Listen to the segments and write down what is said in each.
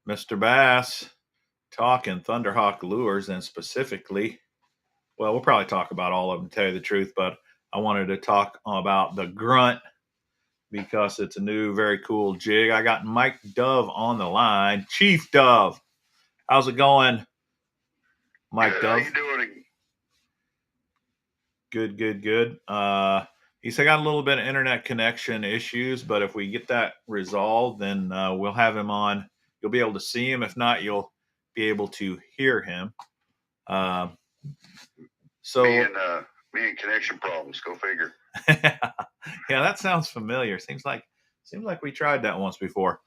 Mr. Bass talking Thunderhawk Lures, and specifically, well, we'll probably talk about all of them, to tell you the truth, but I wanted to talk about the Grunt because it's a new, very cool jig. I got Mike Dove on the line. Chief Dove, how's it going, Mike Good. Dove? How you doing? Good. He said got a little bit of internet connection issues, but if we get that resolved, then we'll have him on. You'll be able to see him. If not, you'll be able to hear him. So me and connection problems. Go figure. yeah, that sounds familiar. Seems like we tried that once before.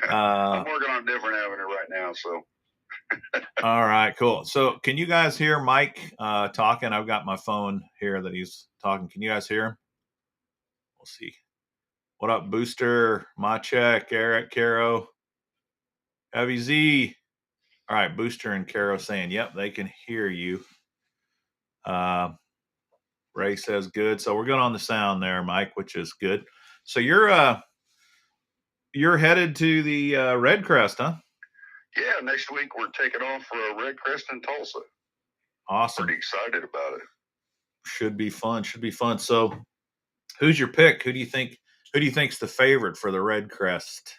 I'm working on a different avenue right now. So. All right, cool. So can you guys hear Mike talking? I've got my phone here that he's talking. Can you guys hear him? We'll see. What up, Booster, Machek, Eric, Caro, Heavy Z? All right, Booster and Caro saying, yep, they can hear you. Ray says good. So we're good on the sound there, Mike, which is good. So you're headed to the Red Crest, huh? Yeah, next week we're taking off for a Red Crest in Tulsa. Awesome. Pretty excited about it. Should be fun. So who's your pick? Who do you think's the favorite for the Red Crest?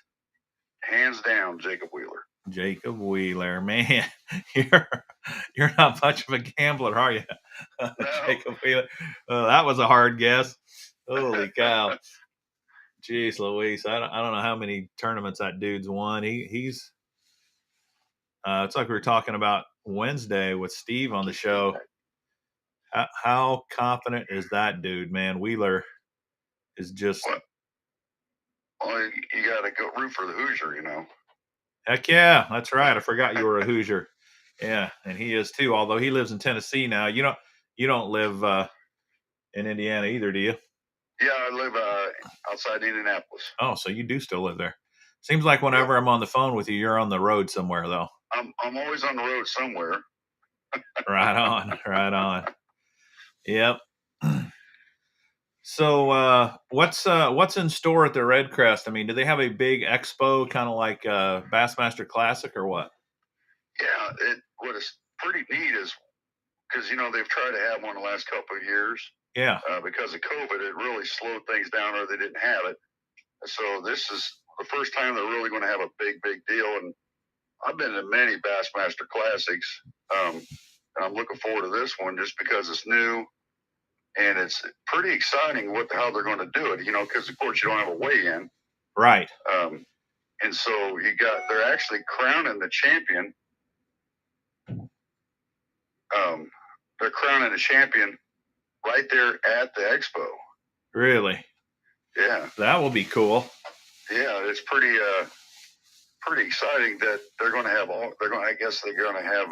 Hands down, Jacob Wheeler. Jacob Wheeler, man, you're not much of a gambler, are you? No. Jacob Wheeler. That was a hard guess. Holy cow! Jeez Louise, I don't know how many tournaments that dude's won. He's it's like we were talking about Wednesday with Steve on the show. How confident is that dude, man? Wheeler is just. Well, you got to go root for the Hoosier, you know. Heck yeah, that's right. I forgot you were a Hoosier. Yeah, and he is too. Although he lives in Tennessee now. You don't live in Indiana either, do you? Yeah, I live outside Indianapolis. Oh, so you do still live there. Seems like whenever I'm on the phone with you, you're on the road somewhere, though. I'm always on the road somewhere. Right on. Yep. So what's in store at the Red Crest? I mean, do they have a big expo, kind of like Bassmaster Classic, or what? Yeah, what is pretty neat is because they've tried to have one the last couple of years. Yeah. Because of COVID, it really slowed things down, or they didn't have it. So this is the first time they're really going to have a big deal. And I've been to many Bassmaster Classics, and I'm looking forward to this one just because it's new. And it's pretty exciting how they're going to do it, because of course you don't have a weigh-in. Right. And so they're actually crowning the champion. They're crowning the champion right there at the expo. Really? Yeah. That will be cool. Yeah, it's pretty exciting that they're going to have I guess they're going to have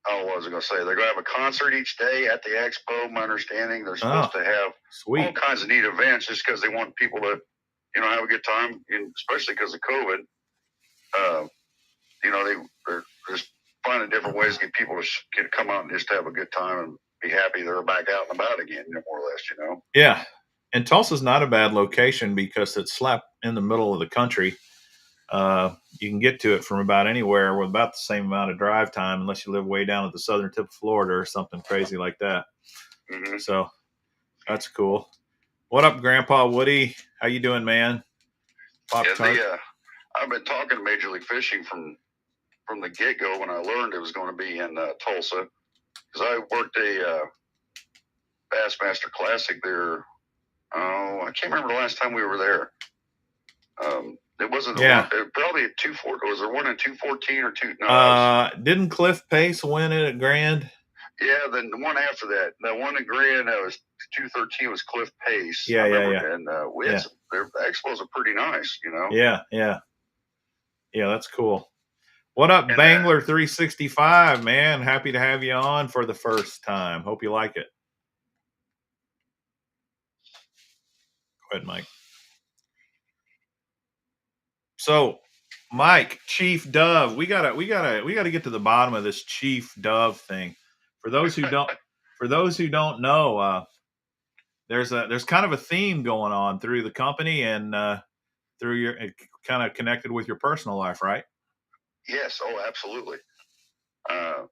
what was I going to say? They're going to have a concert each day at the expo. My understanding, they're supposed to have all kinds of neat events just because they want people to, have a good time, and especially because of COVID. They're just finding different ways to get people to come out and just have a good time and be happy they're back out and about again, more or less, Yeah. And Tulsa's not a bad location because it's slap in the middle of the country. You can get to it from about anywhere with about the same amount of drive time, unless you live way down at the southern tip of Florida or something crazy like that. Mm-hmm. So that's cool. What up, Grandpa Woody? How you doing, man? I've been talking to Major League Fishing from the get-go when I learned it was going to be in Tulsa, because I worked a Bassmaster Classic there. Oh, I can't remember the last time we were there. It wasn't probably at 214. Was there one in 214 or two? No, didn't Cliff Pace win it at Grand? Yeah, then the one after that, the one at Grand, that was 213, was Cliff Pace. Yeah. And their expos are pretty nice, Yeah, that's cool. What up, Bangler 365, man? Happy to have you on for the first time. Hope you like it. Go ahead, Mike. So, Mike, Chief Dove, we gotta get to the bottom of this Chief Dove thing. For those who don't know, there's kind of a theme going on through the company, and through your kind of connected with your personal life, right? Yes. Oh, absolutely. I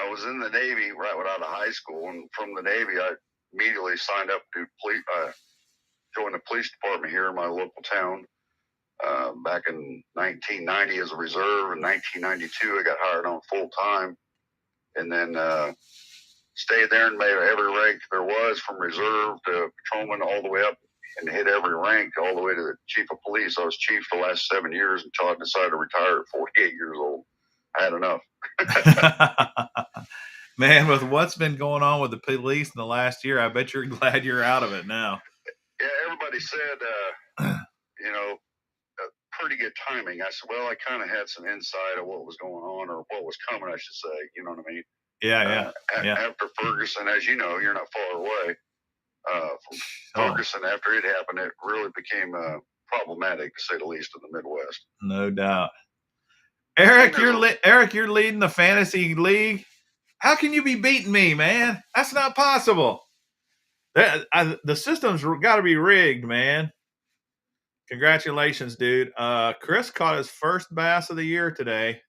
was in the Navy right out of high school, and from the Navy, I immediately signed up to join the police department here in my local town. Back in 1990 as a reserve. In 1992, I got hired on full time, and then stayed there and made every rank there was, from reserve to patrolman, all the way up, and hit every rank all the way to the chief of police. I was chief the last 7 years until I decided to retire at 48 years old. I had enough. Man, with what's been going on with the police in the last year, I bet you're glad you're out of it now. Yeah, everybody said, pretty good timing. I said, well, I kind of had some insight of what was going on, or what was coming, I should say. You know what I mean? Yeah. After Ferguson, as you know, you're not far away. From Ferguson, after it happened, it really became problematic, to say the least, in the Midwest. No doubt. Eric, you're leading the fantasy league. How can you be beating me, man? That's not possible. The system's got to be rigged, man. Congratulations, dude. Chris caught his first bass of the year today.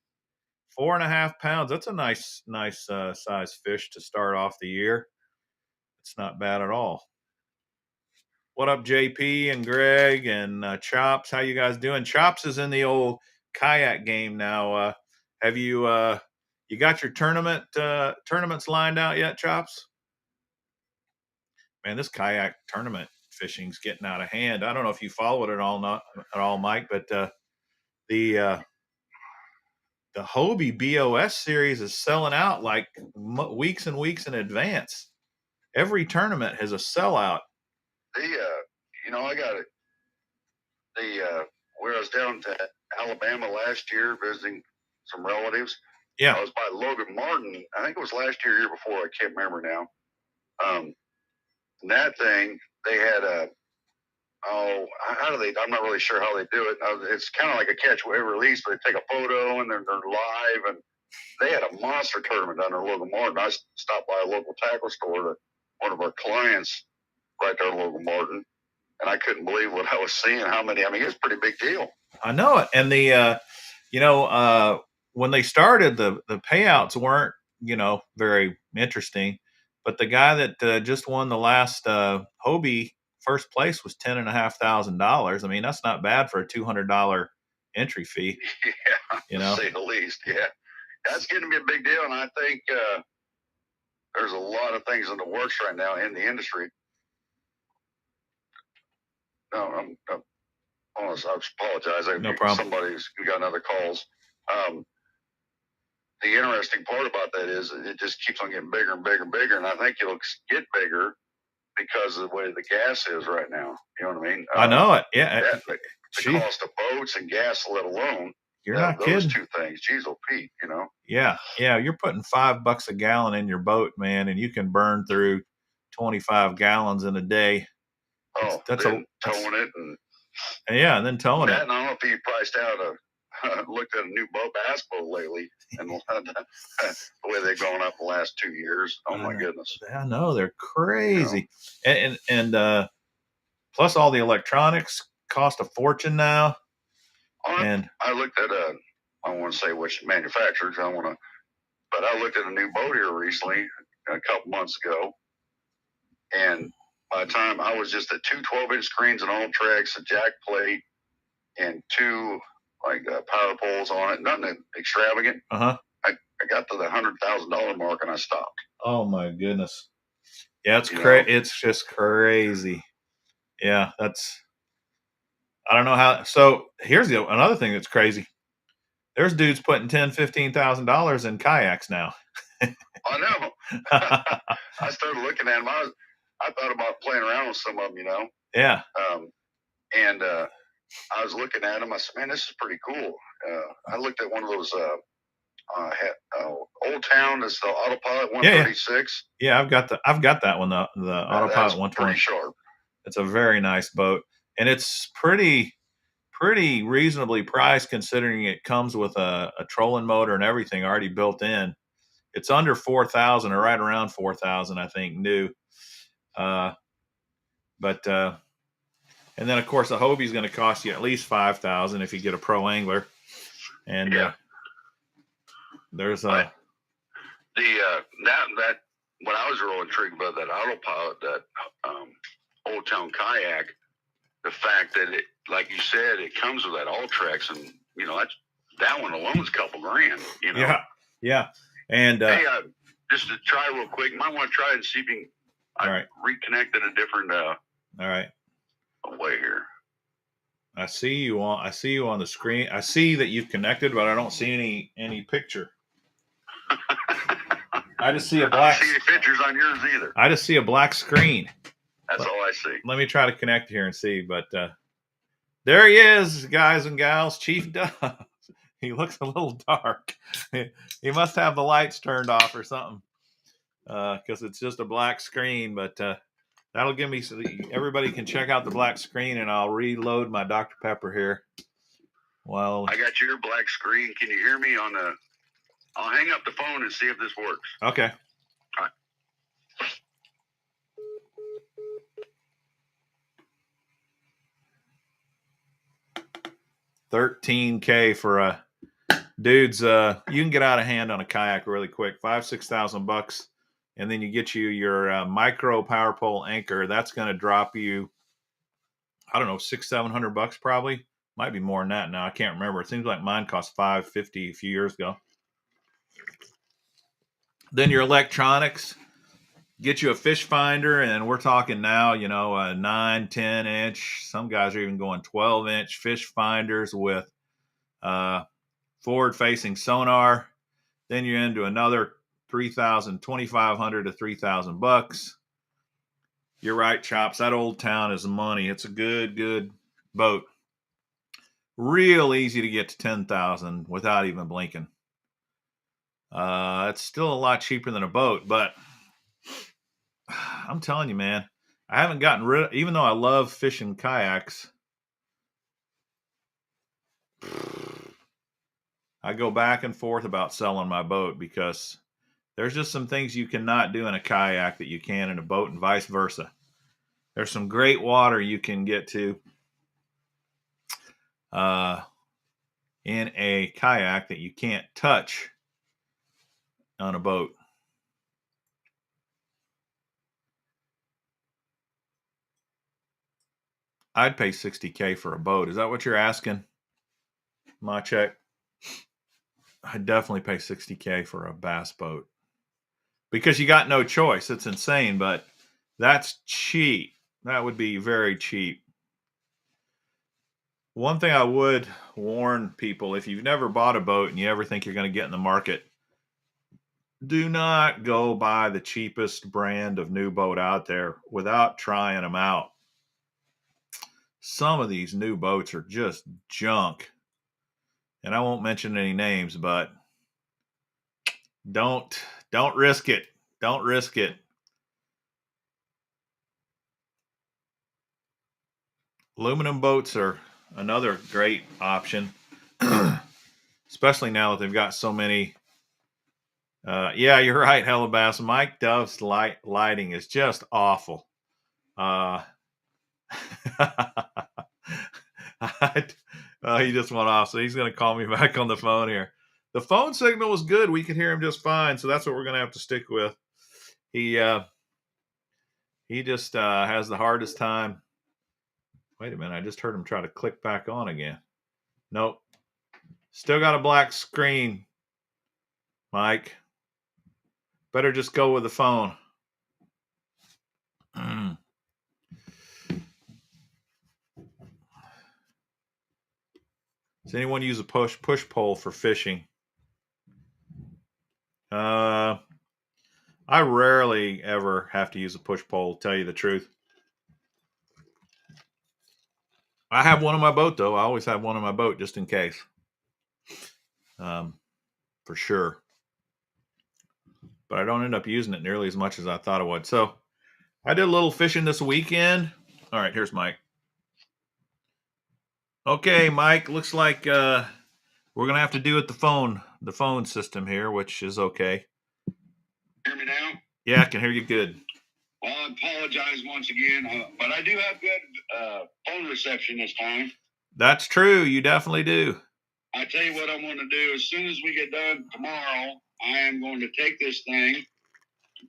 4.5 pounds. That's a nice size fish to start off the year. It's not bad at all. What up, JP and Greg and Chops? How you guys doing? Chops is in the old kayak game now. Have you you got your tournaments lined out yet, Chops? Man, this kayak tournament fishing's getting out of hand. I don't know if you followed it at all, Mike, but the Hobie BOS series is selling out like weeks and weeks in advance. Every tournament has a sellout. I got it. Where I was down to Alabama last year visiting some relatives. Yeah. I was by Logan Martin. I think it was last year, year before. I can't remember now. And that thing, they had I'm not really sure how they do it. It's kind of like a catch and release, but they take a photo and they're live, and they had a monster tournament down there at Logan Martin. I stopped by a local tackle store to one of our clients right there at Logan Martin, and I couldn't believe what I was seeing. How many? I mean, it's a pretty big deal. I know it. And the when they started, the payouts weren't very interesting, but the guy that just won the last Hobie first place was $10,500. I mean, that's not bad for a $200 entry fee. Yeah, to say the least. Yeah, that's going to be a big deal, and I think there's a lot of things in the works right now in the industry. No, I apologize. No problem. We got another calls. The interesting part about that is it just keeps on getting bigger and bigger and bigger, and I think it'll get bigger because of the way the gas is right now. You know what I mean? I know it. Yeah. The cost of boats and gas, let alone you're not kidding. Those two things. Geez, oh Pete, Yeah. You're putting $5 a gallon in your boat, man, and you can burn through 25 gallons in a day. Oh, towing it and then towing it. And I don't know if you priced out looked at a new bass boat lately, and the way they've gone up the last 2 years. Oh my goodness! I know they're crazy, and plus all the electronics cost a fortune now. And I looked at I don't want to say which manufacturers. But I looked at a new boat here recently, a couple months ago, and by the time I was just at 2 12-inch screens and all tracks, a jack plate, and 2 power poles on it, nothing extravagant. I got to the $100,000 mark and I stopped. Oh my goodness! Yeah, it's crazy. It's just crazy. Yeah, I don't know how. So here's another thing that's crazy. There's dudes putting $10,000-$15,000 in kayaks now. I know. I started looking at them. I thought about playing around with some of them, Yeah. And I was looking at them. I said, man, this is pretty cool. I looked at one of those Old Town. It's the Autopilot 136. Yeah, I've got that one. The Autopilot 120. Pretty sharp. It's a very nice boat, and it's pretty reasonably priced considering it comes with a trolling motor and everything already built in. It's under 4,000 or right around 4,000, I think, new. But And then, of course, a Hobie is going to cost you at least $5,000 if you get a pro angler. And there's a that what I was real intrigued about that autopilot, that Old Town kayak, the fact that it, like you said, it comes with that Ultrex, and you know that one alone's a couple grand. You know. Yeah. And hey, just to try real quick, you might want to try and see if you can. I reconnected a different. All right. Way here. I see you on the screen. I see that you've connected, but I don't see any picture. I just see a black. I don't see any pictures on yours either. I just see a black screen. That's all I see. Let me try to connect here and see. But there he is, guys and gals. Chief Dubs. He looks a little dark. He must have the lights turned off or something, because it's just a black screen. But that'll give me so that everybody can check out the black screen, and I'll reload my Dr. Pepper here. Well, I got your black screen. Can you hear me on the? I'll hang up the phone and see if this works. Okay. All right. 13K for a dudes. You can get out of hand on a kayak really quick. $5,000-6,000, and then you get your micro power pole anchor. That's going to drop you, I don't know, $600-700 probably. Might be more than that now. I can't remember. It seems like mine cost $550 a few years ago. Then your electronics, get you a fish finder, and we're talking now, you know, a 9, 10 inch. Some guys are even going 12-inch fish finders with forward-facing sonar. Then you're into another $2,500 to $3,000. You're right, Chops. That Old Town is money. It's a good boat. Real easy to get to 10,000 without even blinking. It's still a lot cheaper than a boat, but I'm telling you, man, I haven't gotten rid of, even though I love fishing kayaks, I go back and forth about selling my boat because there's just some things you cannot do in a kayak that you can in a boat, and vice versa. There's some great water you can get to in a kayak that you can't touch on a boat. I'd pay $60K for a boat. Is that what you're asking? My check. I'd definitely pay $60K for a bass boat because you got no choice. It's insane, but that's cheap. That would be very cheap. One thing I would warn people, if you've never bought a boat and you ever think you're going to get in the market, do not go buy the cheapest brand of new boat out there without trying them out. Some of these new boats are just junk. And I won't mention any names, but don't risk it. Don't risk it. Aluminum boats are another great option, especially now that they've got so many. Yeah, you're right, Hellabass. Mike Dove's lighting is just awful. He just went off, so he's going to call me back on the phone here. The phone signal was good. We could hear him just fine, so that's what we're going to have to stick with. He just has the hardest time. Wait a minute. I just heard him try to click back on again. Nope. Still got a black screen, Mike. Better just go with the phone. Does anyone use a push pole for fishing? I rarely ever have to use a push pole, to tell you the truth. I have one on my boat, though. I always have one on my boat just in case. For sure. But I don't end up using it nearly as much as I thought I would. So I did a little fishing this weekend. All right, here's Mike. Okay, Mike, looks like we're going to have to do it the phone system here, which is okay. Hear me now? Yeah, I can hear you good. Well, I apologize once again, but I do have good phone reception this time. That's true. You definitely do. I tell you what I'm going to do. As soon as we get done tomorrow, I am going to take this thing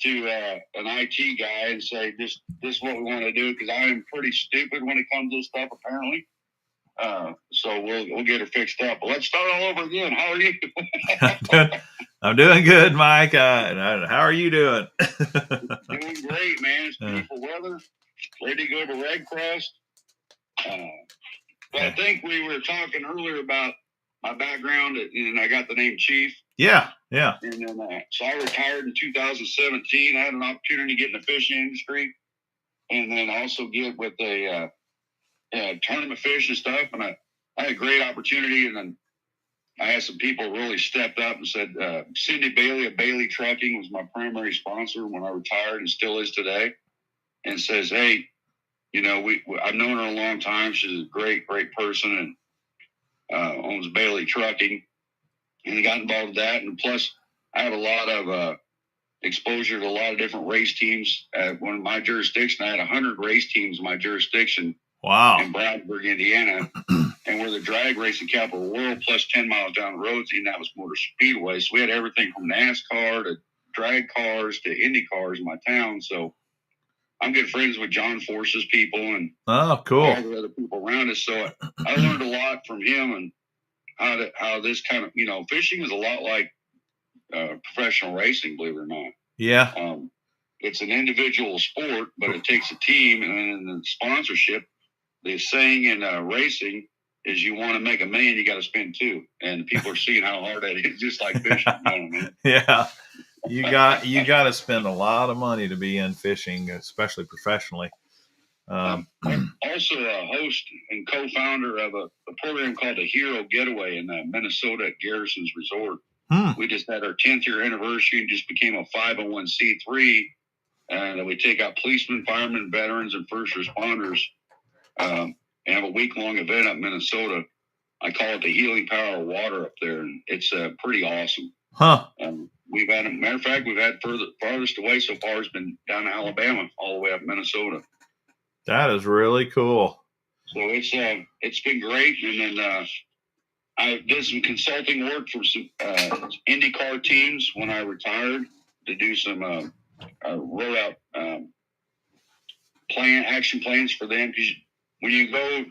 to an IT guy and say, this is what we want to do, because I am pretty stupid when it comes to this stuff, apparently. So we'll get it fixed up. But let's start all over again. How are you? I'm doing good, Mike. How are you doing? Doing great, man. It's beautiful weather. Ready to go to Red Cross. But I think we were talking earlier about my background, and I got the name Chief. Yeah. And then, so I retired in 2017. I had an opportunity to get in the fishing industry, and then also get with a tournament fish and stuff. And I had a great opportunity, and then I had some people really stepped up and said, Cindy Bailey of Bailey Trucking was my primary sponsor when I retired and still is today, and says, hey, you know, I've known her a long time. She's a great person, and owns Bailey Trucking, and got involved with that. And plus, I have a lot of exposure to a lot of different race teams. At one of my jurisdiction, I had 100 race teams in my jurisdiction. Wow. In Bradford, Indiana. And we're the drag racing capital of the world, plus 10 miles down the road, the Indianapolis Motor Speedway. So we had everything from NASCAR to drag cars to Indy cars in my town. So I'm good friends with John Force's people and oh, cool. all the other people around us. So I learned a lot from him, and how this kind of, you know, fishing is a lot like professional racing, believe it or not. Yeah. It's an individual sport, but it takes a team, and then the sponsorship. The saying in racing is, you want to make $1 million, you got to spend $2 million. And people are seeing how hard that is, just like fishing. You know what I mean? Yeah. You got to spend a lot of money to be in fishing, especially professionally. I'm also a host and co-founder of a program called the Hero Getaway in Minnesota at Garrison's Resort. We just had our 10th year anniversary and just became a 501c3. And we take out policemen, firemen, veterans, and first responders, and have a week-long event up in Minnesota. I call it the healing power of water up there, and it's pretty awesome. Huh. We've had, matter of fact, we've had farthest away so far has been down to Alabama, all the way up Minnesota. That is really cool. So it's been great. And then I did some consulting work for some IndyCar teams when I retired to do some roll out action plans for them, because when you go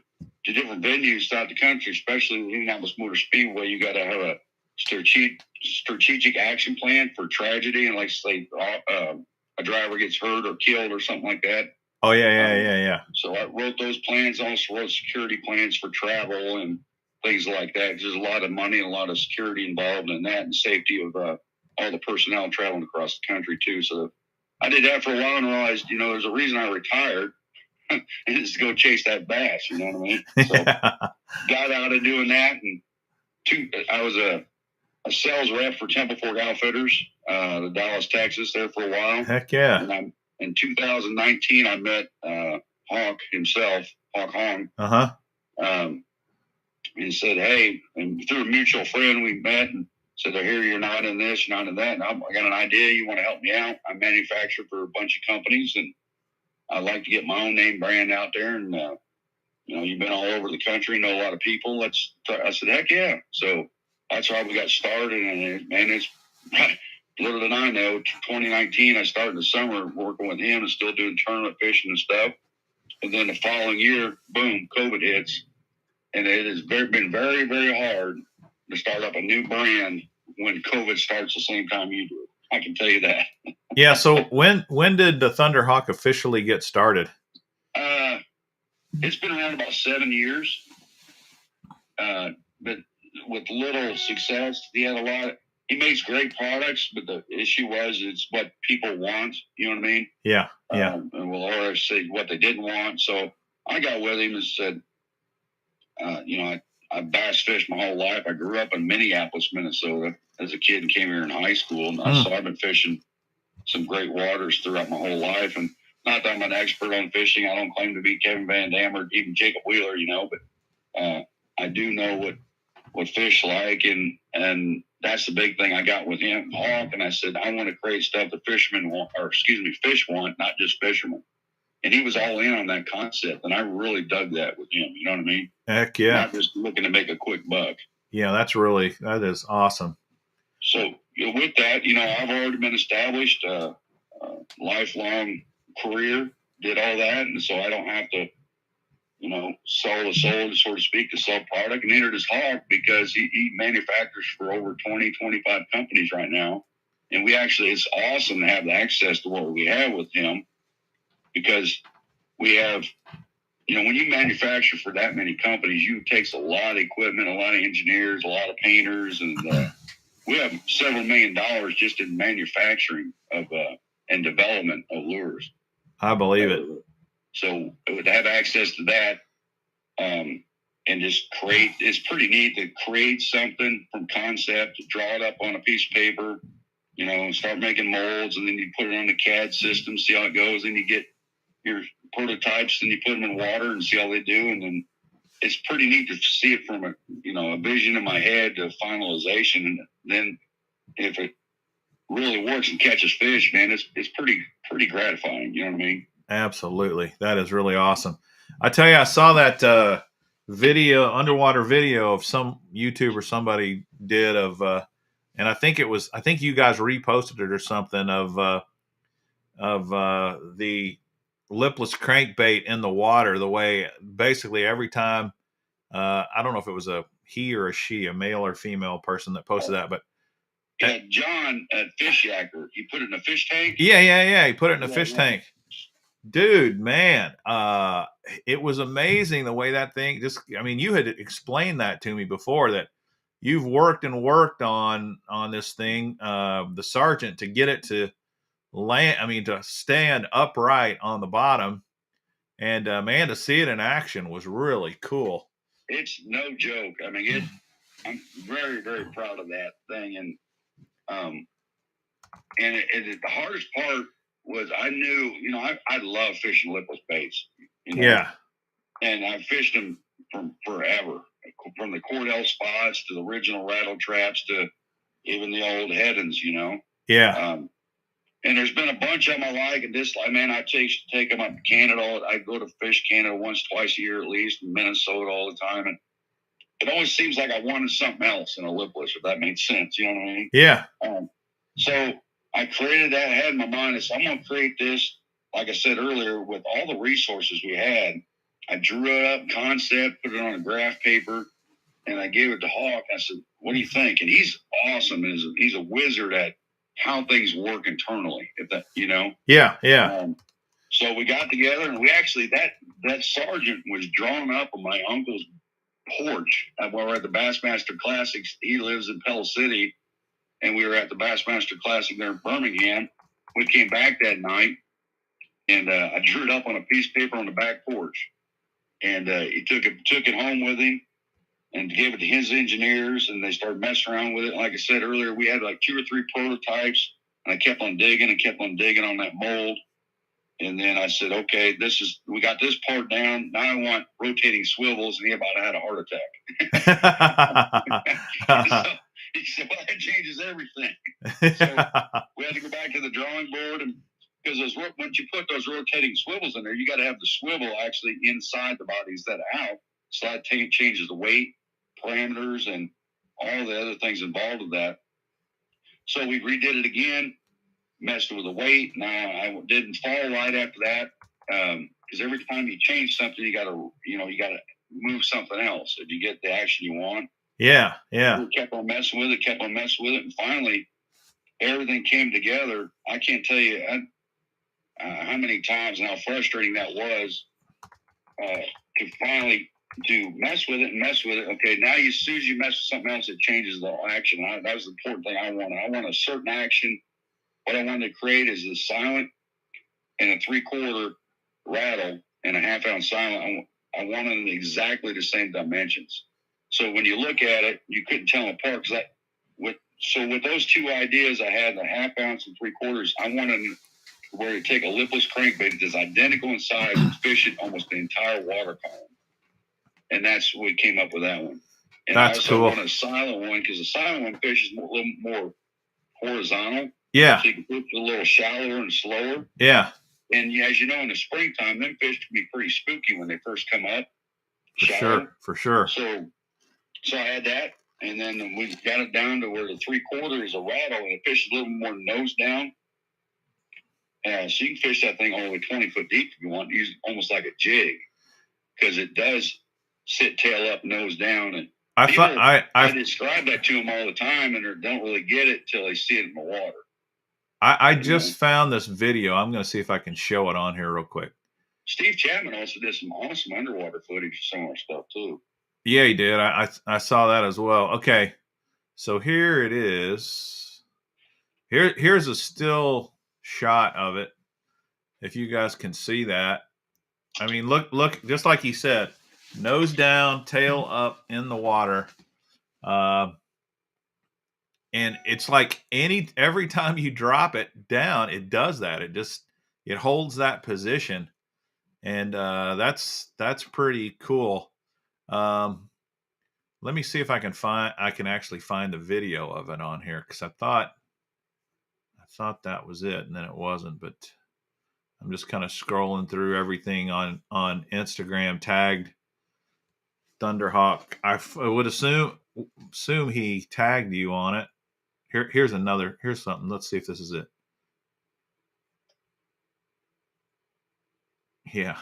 to different venues throughout the country, especially in the Indianapolis Motor Speedway, you got to have a strategic action plan for tragedy, and like say a driver gets hurt or killed or something like that. Oh yeah. So I wrote those plans. Also wrote security plans for travel and things like that. There's a lot of money and a lot of security involved in that, and safety of all the personnel traveling across the country too. So I did that for a while and realized, you know, there's a reason I retired. And it's to go chase that bass, you know what I mean? So got out of doing that, and I was a sales rep for Temple Fork Outfitters, the Dallas, Texas, there for a while. Heck yeah. And in 2019, I met Hawk himself, Hawk Hong. And said, hey, and through a mutual friend, we met and said, I hear you're not in this, you're not in that. And I got an idea. You want to help me out? I manufacture for a bunch of companies, and I like to get my own name brand out there. And, you know, you've been all over the country, know a lot of people. I said, heck yeah. So that's how we got started. And it's little than I know, 2019, I started in the summer working with him and still doing tournament fishing and stuff. And then the following year, boom, COVID hits. And it has been very, very hard to start up a new brand when COVID starts the same time you do. I can tell you that. Yeah. So when did the Thunderhawk officially get started? It's been around about 7 years, but with little success. He makes great products, but the issue was it's what people want. You know what I mean? Yeah. And or say what they didn't want. So I got with him and said, you know, I bass fished my whole life. I grew up in Minneapolis, Minnesota as a kid and came here in high school. And so I've been fishing some great waters throughout my whole life. And not that I'm an expert on fishing. I don't claim to be Kevin Van Dam or even Jacob Wheeler, you know, but I do know what what fish like, and that's the big thing I got with him, Hawk. And I said, I want to create stuff that fishermen want, or excuse me, fish want, not just fishermen. And he was all in on that concept, and I really dug that with him. You know what I mean? Heck yeah! Not just looking to make a quick buck. Yeah, that is awesome. So with that, I've already been established, lifelong career, did all that, and so I don't have to, sell the soul, so to speak, to sell product. And entered his Hawk because he manufactures for over 20, 25 companies right now. And it's awesome to have the access to what we have with him, because we have, when you manufacture for that many companies, it takes a lot of equipment, a lot of engineers, a lot of painters, and we have several $1 million just in manufacturing of and development of lures. I believe it. So to have access to that, and just create, it's pretty neat to create something from concept, to draw it up on a piece of paper, start making molds, and then you put it on the CAD system, see how it goes, and you get your prototypes, and you put them in water and see how they do, and then it's pretty neat to see it from a vision in my head to finalization, and then if it really works and catches fish, man, it's pretty gratifying. You know what I mean? Absolutely. That is really awesome. I tell you, I saw that underwater video of some YouTuber somebody did of, and I think you guys reposted it or something of the lipless crankbait in the water. The way basically every time, I don't know if it was a he or a she, a male or female person that posted that, but yeah, John at Fish Yacker, he put it in a fish tank. Yeah. He put it in a fish tank. Dude, man, it was amazing the way that thing you had explained that to me before, that you've worked on this thing, the Sergeant, to get it to land, to stand upright on the bottom. And man, to see it in action was really cool. It's no joke. I'm very, very proud of that thing. And the hardest part was I knew, I love fishing lipless baits. Yeah. And I've fished them from forever, from the Cordell spots to the original rattle traps to even the old headings, Yeah. And there's been a bunch of them I like and dislike. Man, I take them up to Canada. I go to Fish Canada once, twice a year at least, in Minnesota all the time. And it always seems like I wanted something else in a lipless, if that makes sense. You know what I mean? Yeah. So I created that. I had in my mind, I'm going to create this, like I said earlier, with all the resources we had. I drew it up, concept, put it on a graph paper, and I gave it to Hawk. I said, what do you think? And he's awesome. He's a wizard at how things work internally, if that, Yeah. So we got together, and we actually, that Sergeant was drawn up on my uncle's porch. We were at the Bassmaster Classics. He lives in Pell City, and we were at the Bassmaster Classic there in Birmingham. We came back that night, and I drew it up on a piece of paper on the back porch. And he took it home with him and gave it to his engineers, and they started messing around with it. Like I said earlier, we had like 2 or 3 prototypes, and I kept on digging on that mold. And then I said, okay, we got this part down. Now I want rotating swivels, and he about had a heart attack. So he said, well, that changes everything. So we had to go back to the drawing board, and because once you put those rotating swivels in there, you got to have the swivel actually inside the body instead of out. So that changes the weight, parameters, and all the other things involved with that. So we redid it again, messed with the weight. Now I didn't fall right after that, because every time you change something, you got to move something else if you get the action you want. Yeah. We kept on messing with it, and finally everything came together. I can't tell you how many times and how frustrating that was to finally mess with it. Okay, now as soon as you mess with something else, it changes the action. That was the important thing I wanted. I want a certain action. What I wanted to create is a silent and a 3/4 rattle and a 1/2 ounce silent. I wanted them exactly the same dimensions. So when you look at it, you couldn't tell them apart. With those 2 ideas, I had the 1/2 ounce and 3/4. I wanted where to take a lipless crankbait that's identical in size and fish it almost the entire water column. And that's what we came up with that one. And That's I also cool. want a silent one because the silent one fishes a little more horizontal. Yeah. So you can fish a little shallower and slower. Yeah. And as you know, in the springtime, them fish can be pretty spooky when they first come up. For shallow. sure. For sure. So I had that. And then we got it down to where the 3/4 is a rattle and it fishes a little more nose down. So you can fish that thing all the way 20 foot deep if you want, use it almost like a jig because it does sit tail up, nose down. And I describe that to them all the time and they don't really get it till they see it in the water. I just found this video. I'm going to see if I can show it on here real quick. Steve Chapman also did some awesome underwater footage of some of our stuff too. Yeah, he did. I saw that as well. Okay, so here it is. Here's a still shot of it. If you guys can see that, I mean, look, just like he said, nose down, tail up in the water, and it's like every time you drop it down, it does that. It holds that position, and that's pretty cool. Let me see if I can actually find the video of it on here because I thought that was it, and then it wasn't. But I'm just kind of scrolling through everything on Instagram tagged Thunderhawk. I would assume he tagged you on it. Here's something. Let's see if this is it. Yeah,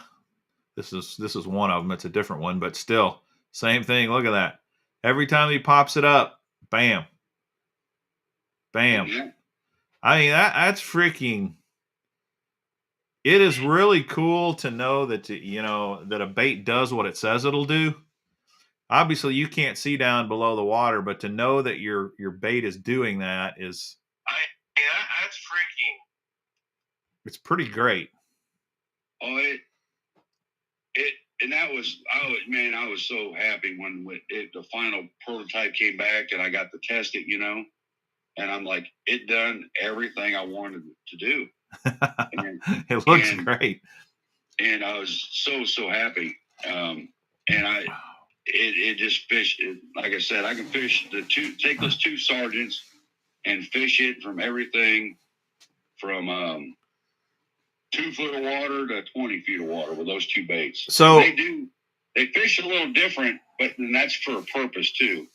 this is one of them. It's a different one, but still same thing. Look at that. Every time he pops it up, bam, bam. Mm-hmm. I mean, that's freaking. It is really cool to know that that a bait does what it says it'll do. Obviously, you can't see down below the water, but to know that your bait is doing that is. That's freaking. It's pretty great. Oh, and that was I was so happy when the final prototype came back and I got to test it, and I'm like, it done everything I wanted it to do. It looks great, and I was so happy. And it just fished. Like I said, I can fish take those 2 sergeants and fish it from everything from 2 foot of water to 20 feet of water with those 2 baits. So they fish a little different, but then that's for a purpose too.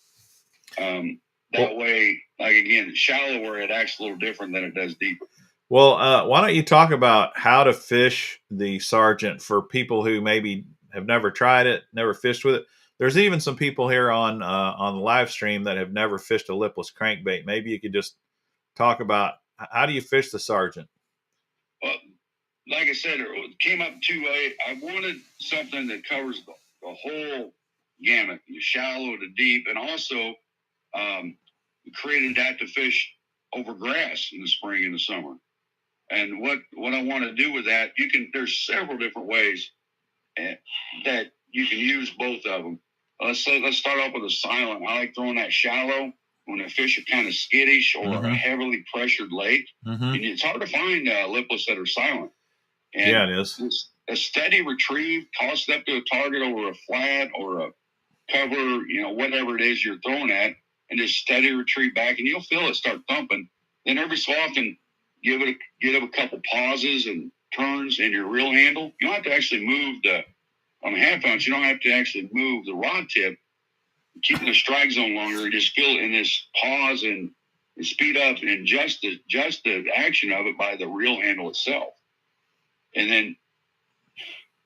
That way, like again, shallower, it acts a little different than it does deeper. Well, why don't you talk about how to fish the Sergeant for people who maybe have never tried it, never fished with it? There's even some people here on the live stream that have never fished a lipless crankbait. Maybe you could just talk about how do you fish the Sergeant? Well, like I said, it came up 2 I wanted something that covers the whole gamut, the shallow to deep, and also created that to fish over grass in the spring and the summer. And what I want to do with that, there's several different ways that you can use both of them. Let's start off with a silent. I like throwing that shallow when the fish are kind of skittish or a heavily pressured lake. And it's hard to find lipless that are silent. And yeah, it is. A steady retrieve, toss it up to a target over a flat or a cover, whatever it is you're throwing at, and just steady retrieve back, and you'll feel it start thumping. Then every so often, give it a couple pauses and turns in your reel handle. You don't have to actually move on the half ounce. You don't have to actually move the rod tip, keeping the strike zone longer. And just feel it in this pause and speed up and just the action of it by the reel handle itself. And then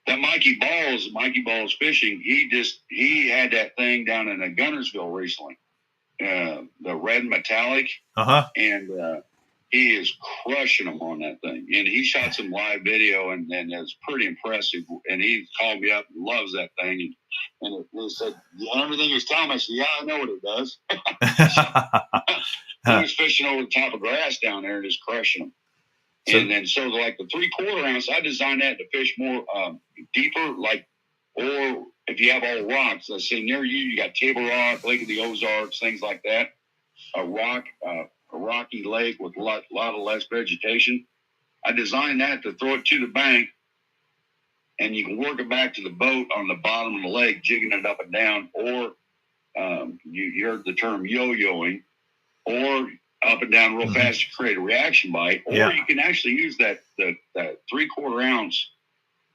that Mikey Balls fishing, he had that thing down in Gunnersville recently, the red metallic, and he is crushing them on that thing. And he shot some live video, and it's pretty impressive. And he called me up and loves that thing. And he said, everything he was telling me, I said, yeah, I know what it does. He was fishing over the top of grass down there and just crushing them. So like the 3/4 ounce, I designed that to fish more deeper, or if you have all rocks, let's say near you got Table Rock, Lake of the Ozarks, things like that, a rocky lake with a lot of less vegetation. I designed that to throw it to the bank, and you can work it back to the boat on the bottom of the lake, jigging it up and down, or you heard the term yo-yoing, or up and down real fast to create a reaction bite, or you can actually use that 3/4 ounce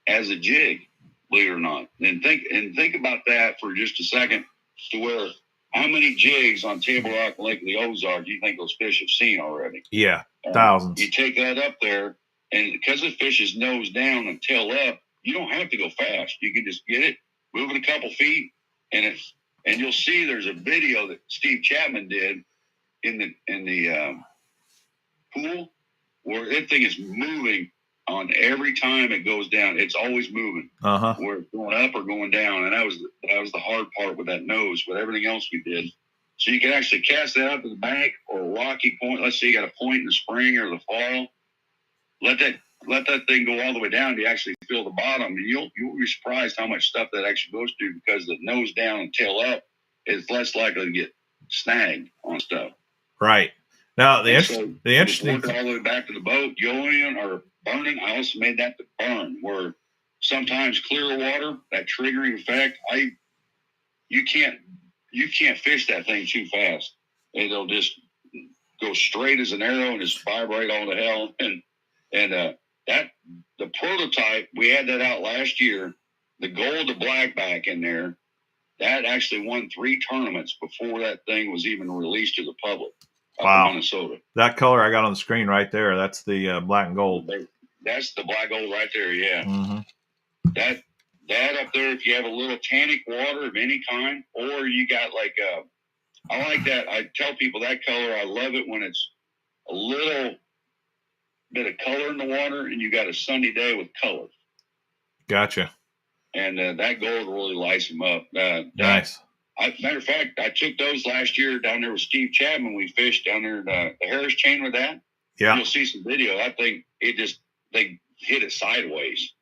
as a jig, believe it or not. And think about that for just a second, to where how many jigs on Table Rock and Lake of the Ozarks do you think those fish have seen already? Yeah, thousands. You take that up there, and because the fish is nose down and tail up, you don't have to go fast. You can just get it, move it a couple feet, and you'll see there's a video that Steve Chapman did in the pool where that thing is moving on every time it goes down. It's always moving. Where it's going up or going down, and that was the hard part with that nose. With everything else we did, so you can actually cast that up to the bank or a rocky point. Let's say you got a point in the spring or the fall. Let that thing go all the way down to actually feel the bottom, and you'll be surprised how much stuff that actually goes through, because the nose down and tail up is less likely to get snagged on stuff. Right. Now the interesting thing, all the way back to the boat, yoing or burning. I also made that to burn, where sometimes clear water, that triggering effect, you can't fish that thing too fast. It'll just go straight as an arrow and just vibrate all to hell. And that the prototype, we had that out last year. The gold to blackback in there, that actually won 3 tournaments before that thing was even released to the public. Wow. In Minnesota. That color I got on the screen right there, that's the black and gold. That's the black gold right there, yeah. That up there, if you have a little tannic water of any kind, or you got like I like that. I tell people that color, I love it when it's a little bit of color in the water and you got a sunny day with color. Gotcha. And that gold really lights them up. Nice. Matter of fact, I took those last year down there with Steve Chapman. We fished down there the Harris chain with that. Yeah. You'll see some video. I think they hit it sideways.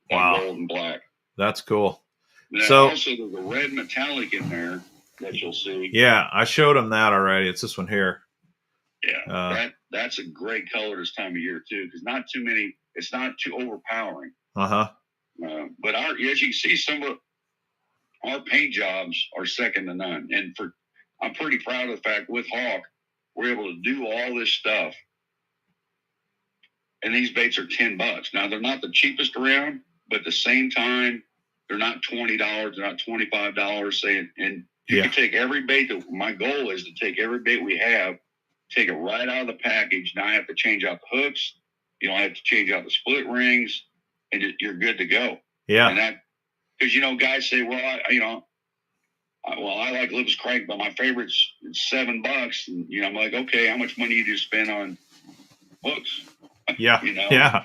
Wow. Gold and black. That's cool. And so also there's a red metallic in there that you'll see. Yeah, I showed them that already. It's this one here. Yeah. That's a great color this time of year too, because it's not too overpowering. But as you can see, some of our paint jobs are second to none. And I'm pretty proud of the fact with Hawk, we're able to do all this stuff. And these baits are $10. Now, they're not the cheapest around, but at the same time, they're not $20, they're not $25. And you can take every bait my goal is to take every bait we have, take it right out of the package. Now I have to change out the hooks. You don't have to change out the split rings, and you're good to go. Yeah. And that, because, guys say, well, I like Lips Crank, but my favorite's $7. And, I'm like, okay, how much money do you spend on hooks? Yeah. Yeah.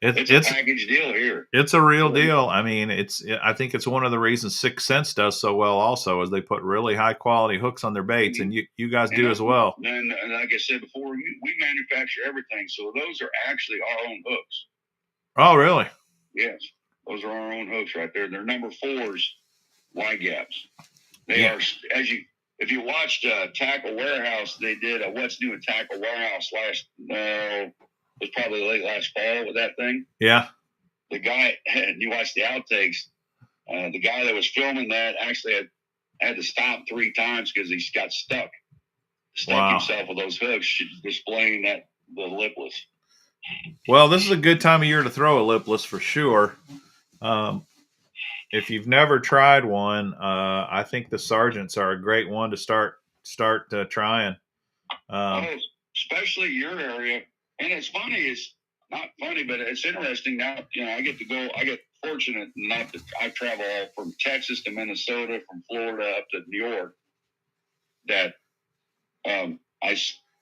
It's a package deal here. It's a real deal. I mean, I think it's one of the reasons 6 Cents does so well also, is they put really high quality hooks on their baits, and you guys do as well. And like I said before, we manufacture everything. So those are actually our own hooks. Oh, really? Yes. Those are our own hooks right there. They're number 4s, wide gaps. They are, if you watched Tackle Warehouse, they did What's New at Tackle Warehouse it was probably late last fall with that thing. Yeah. The guy, and you watch the outtakes, the guy that was filming that actually had to stop 3 times because he got stuck himself with those hooks, displaying the lipless. Well, this is a good time of year to throw a lipless for sure. If you've never tried one, I think the Sergeants are a great one to start trying. Especially your area. And it's funny, it's not funny, but it's interesting now. I get fortunate enough that I travel all from Texas to Minnesota, from Florida up to New York, that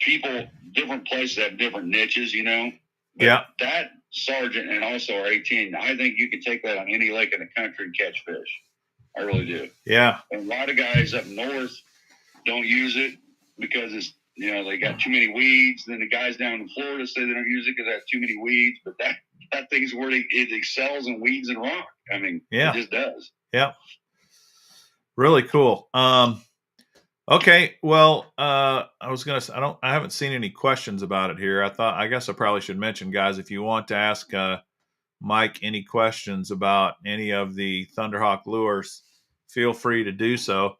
people, different places have different niches, But that Sergeant and also our A10, I think you can take that on any lake in the country and catch fish. I really do. Yeah. And a lot of guys up north don't use it because it's, they got too many weeds. Then the guys down in Florida say they don't use it because they have too many weeds. But that thing's where it excels in weeds and rock. I mean, it just does. Yeah. Really cool. Okay. Well, I was going to say, I haven't seen any questions about it here. I guess I probably should mention, guys, if you want to ask Mike any questions about any of the Thunderhawk lures, feel free to do so.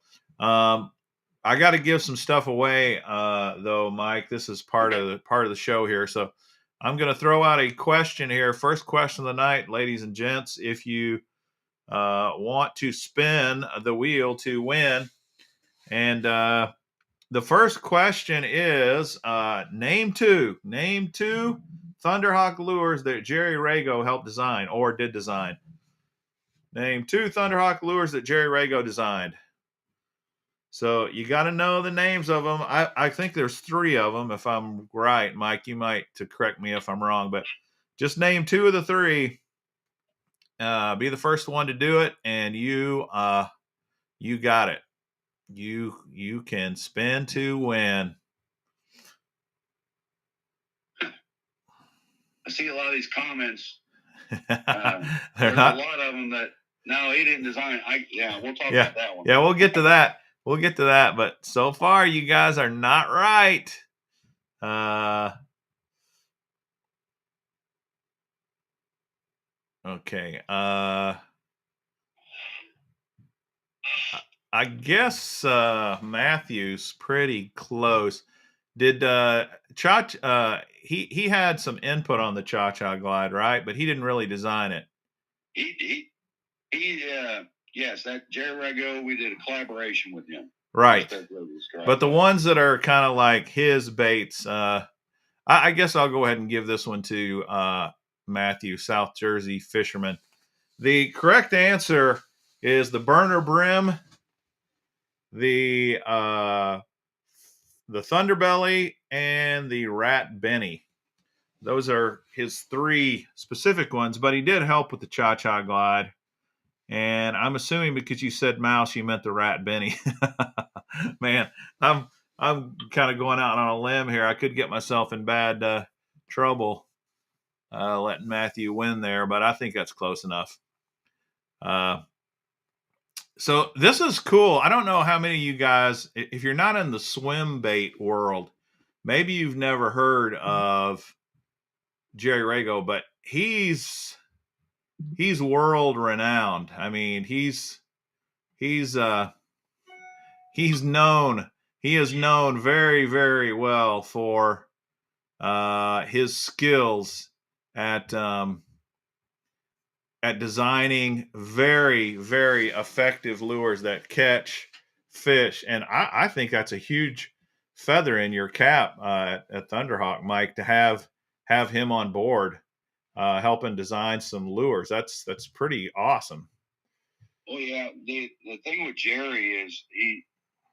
I got to give some stuff away, though, Mike. This is part of the show here, so I'm going to throw out a question here. First question of the night, ladies and gents. If you want to spin the wheel to win, and the first question is name two Thunderhawk lures that Jerry Rago helped design or did design. Name two Thunderhawk lures that Jerry Rago designed. So you got to know the names of them. I think there's 3 of them, if I'm right. Mike, you might to correct me if I'm wrong, but just name 2 of the 3. Be the first one to do it, and you got it. You can spin to win. I see a lot of these comments. There's a lot of them that no, he didn't design. We'll talk about that one. Yeah, we'll get to that. But so far, you guys are not right. Okay. I guess Matthew's pretty close. Did he had some input on the Cha-Cha Glide, right? But he didn't really design it. Yes, that Jerry Rago, we did a collaboration with him. Right. But the ones that are kind of like his baits, I guess I'll go ahead and give this one to Matthew, South Jersey fisherman. The correct answer is the Burner Brim, the Thunderbelly, and the Rat Benny. Those are his 3 specific ones, but he did help with the Cha-Cha Glide. And I'm assuming because you said mouse, you meant the Rat Benny. Man, I'm kind of going out on a limb here. I could get myself in bad trouble letting Matthew win there, but I think that's close enough. So this is cool. I don't know how many of you guys, if you're not in the swim bait world, maybe you've never heard of Jerry Rago, but he's world renowned. I mean, he's known. He is known very, very well for his skills at designing very, very effective lures that catch fish. And I think that's a huge feather in your cap at Thunderhawk, Mike, to have him on board helping design some lures. That's pretty awesome. Oh yeah, the thing with Jerry is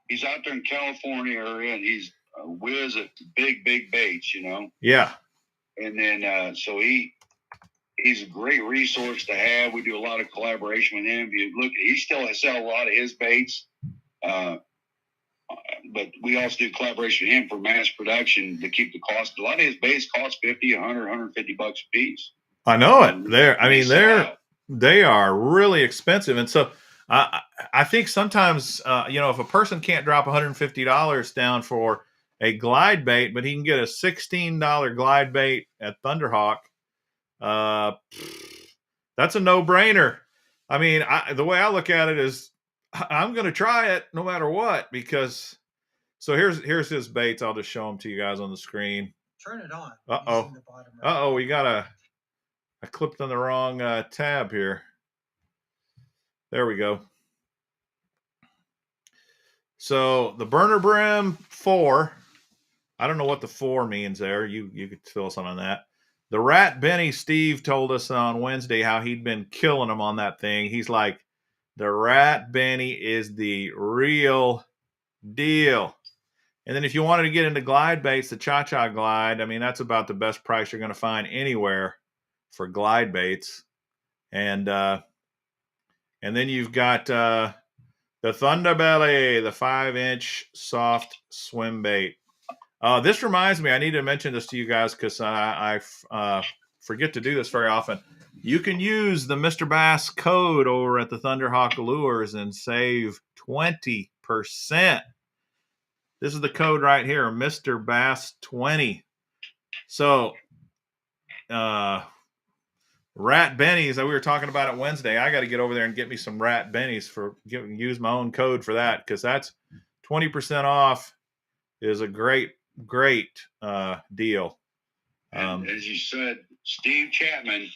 he's out there in California area, and he's a whiz at big baits, you know. Yeah. And then so he's a great resource to have. We do a lot of collaboration with him. If you look, he still sells a lot of his baits, but we also do collaboration with him for mass production to keep the cost. A lot of his baits cost $50, $100, $150 a piece. I know it. They are really expensive, and so I think sometimes if a person can't drop $150 down for a glide bait, but he can get a $16 glide bait at Thunderhawk, that's a no-brainer. I mean, the way I look at it is I'm going to try it no matter what, because so here's his baits. I'll just show them to you guys on the screen. Turn it on. We got I clipped on the wrong tab here. There we go. So the Burner Brim 4, I don't know what the 4 means there. You could fill us in on that. The Rat Benny, Steve told us on Wednesday how he'd been killing him on that thing. He's like, the Rat Benny is the real deal. And then if you wanted to get into glide baits, the Cha-Cha Glide, I mean, that's about the best price you're going to find anywhere for glide baits. And then you've got the Thunderbelly, the 5-inch soft swim bait. This reminds me, I need to mention this to you guys because I forget to do this very often. You can use the Mr. Bass code over at the Thunderhawk Lures and save 20%. This is the code right here, Mr. Bass 20. So, Rat Bennies that we were talking about it Wednesday. I got to get over there and get me some Rat Bennies use my own code for that, because that's 20% off is a great deal. And as you said, Steve Chapman,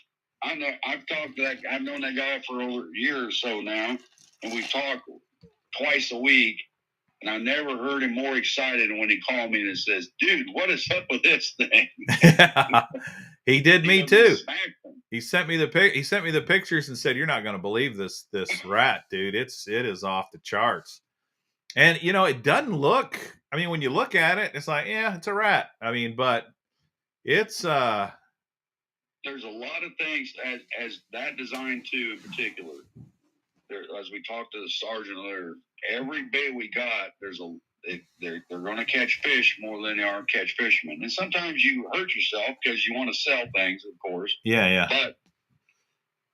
I've known that guy for over a year or so now, and we talk twice a week. And I never heard him more excited when he called me and says, "Dude, what is up with this thing?" He did me too. He sent me the pictures and said, "You're not going to believe this rat, dude. It is off the charts." And you know, it doesn't look. I mean, when you look at it, it's like, yeah, it's a rat. I mean, but it's there's a lot of things as that design too in particular. There, as we talked to the sergeant earlier, every bait we got, they're going to catch fish more than they are catch fishermen. And sometimes you hurt yourself because you want to sell things, of course. Yeah. But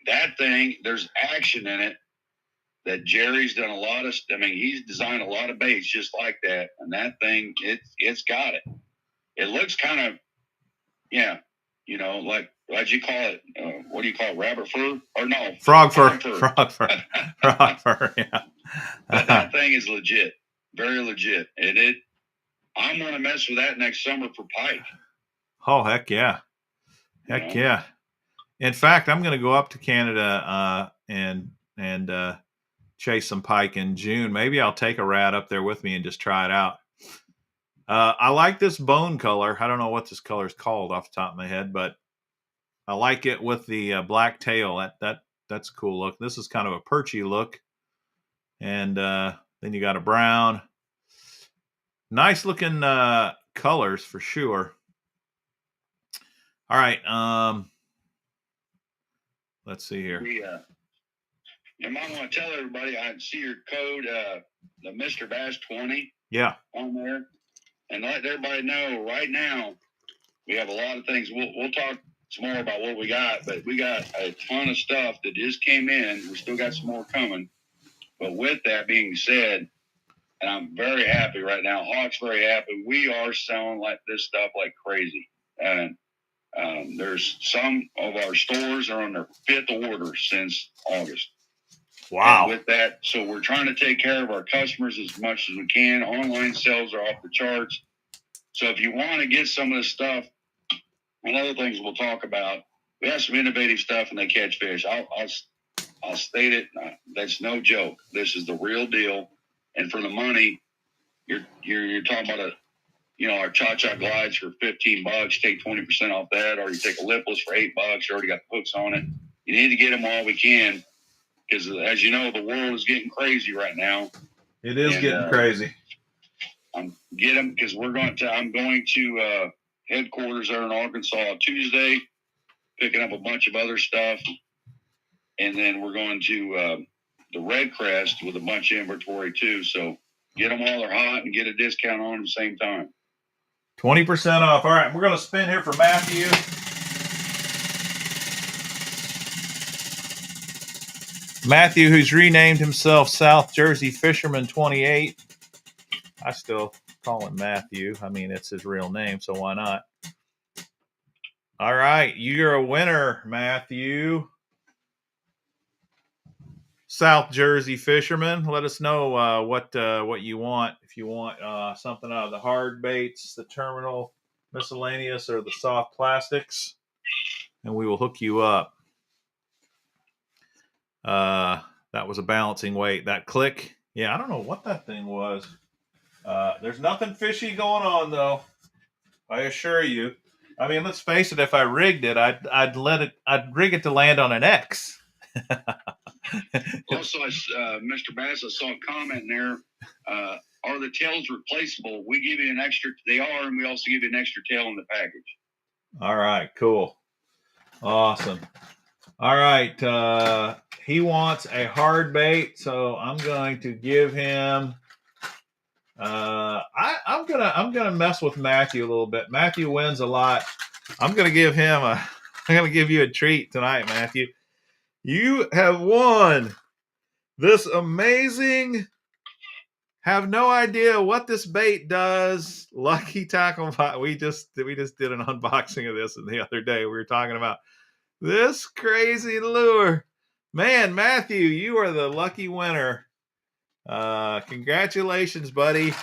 that thing, there's action in it. That Jerry's done a lot of. I mean, he's designed a lot of baits just like that, and that thing, it's got it. It looks kind of, yeah, you know, like what'd you call it? What do you call it? Rabbit fur or no? Frog fur. Frog fur. Yeah. But that thing is legit, very legit, and I'm gonna mess with that next summer for pike. Oh heck yeah, yeah. In fact, I'm gonna go up to Canada and chase some pike in June. Maybe I'll take a rat up there with me and just try it out. I like this bone color. I don't know what this color is called off the top of my head, but I like it with the black tail. That's a cool look. This is kind of a perchy look. And then you got a brown. Nice looking colors for sure. All right. Let's see here. You might want to tell everybody, I see your code, the Mr. Bass 20 on there. And let everybody know right now, we have a lot of things. We'll talk some more about what we got, but we got a ton of stuff that just came in. We still got some more coming. But with that being said, and I'm very happy right now, Hawk's very happy. We are selling like this stuff like crazy. And there's some of our stores are on their 5th order since August. Wow. And with that, so we're trying to take care of our customers as much as we can. Online sales are off the charts. So if you want to get some of this stuff and other things we'll talk about, we have some innovative stuff and they catch fish. I'll state it. That's no joke. This is the real deal. And for the money, you're talking about our cha-cha glides for $15. Take 20% off that, or you take a lipless for $8. You already got the hooks on it. You need to get them while we can. Because as you know, the world is getting crazy right now. It is getting crazy. Get them because I'm going to headquarters there in Arkansas on Tuesday, picking up a bunch of other stuff, and then we're going to the Red Crest with a bunch of inventory too. So get them while they're hot and get a discount on them at the same time. 20% off. All right, we're going to spin here for Matthew. Matthew, who's renamed himself South Jersey Fisherman 28. I still call him Matthew. I mean, it's his real name, so why not? All right, you're a winner, Matthew. South Jersey Fisherman. Let us know what you want. If you want something out of the hard baits, the terminal miscellaneous, or the soft plastics, and we will hook you up. That was a balancing weight. That click. Yeah, I don't know what that thing was. There's nothing fishy going on though. I assure you. I mean, let's face it. If I rigged it, I'd rig it to land on an X. Also, Mr. Bass, I saw a comment in there. Are the tails replaceable? We give you an extra. They are, and we also give you an extra tail in the package. All right, cool, awesome. All right, he wants a hard bait, so I'm going to give him. I'm gonna mess with Matthew a little bit. Matthew wins a lot. I'm gonna give you a treat tonight, Matthew. You have won this amazing. Have no idea what this bait does. Lucky Tackle Pot. We just did an unboxing of this the other day. We were talking about this crazy lure. Man, Matthew, you are the lucky winner. Congratulations, buddy.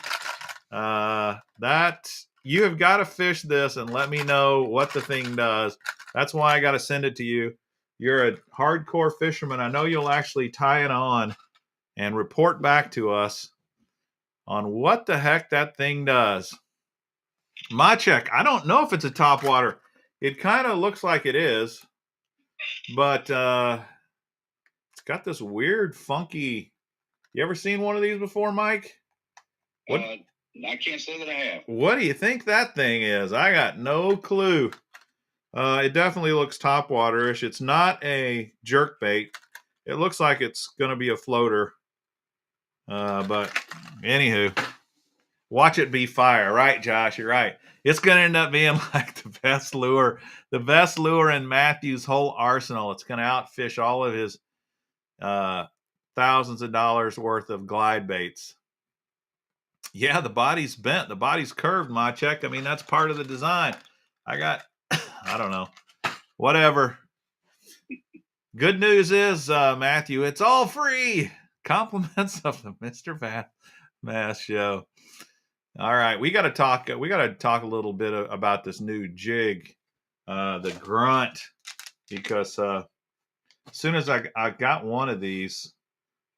That you have got to fish this and let me know what the thing does. That's why I got to send it to you. You're a hardcore fisherman. I know you'll actually tie it on and report back to us on what the heck that thing does. My check, I don't know if it's a topwater. It kind of looks like it is, but it's got this weird, funky. You ever seen one of these before, Mike? What? I can't say that I have. What do you think that thing is? I got no clue. It definitely looks topwaterish. It's not a jerk bait. It looks like it's going to be a floater. But anywho, watch it be fire. Right, Josh? You're right. It's going to end up being like the best lure in Matthew's whole arsenal. It's going to outfish all of his thousands of dollars worth of glide baits. Yeah, the body's bent. The body's curved, my check. I mean, that's part of the design. I don't know. Whatever. Good news is, Matthew, it's all free. Compliments of the Mr. Bass Show. All right, we got to talk a little bit about this new jig, the Grunt, because as soon as I got one of these,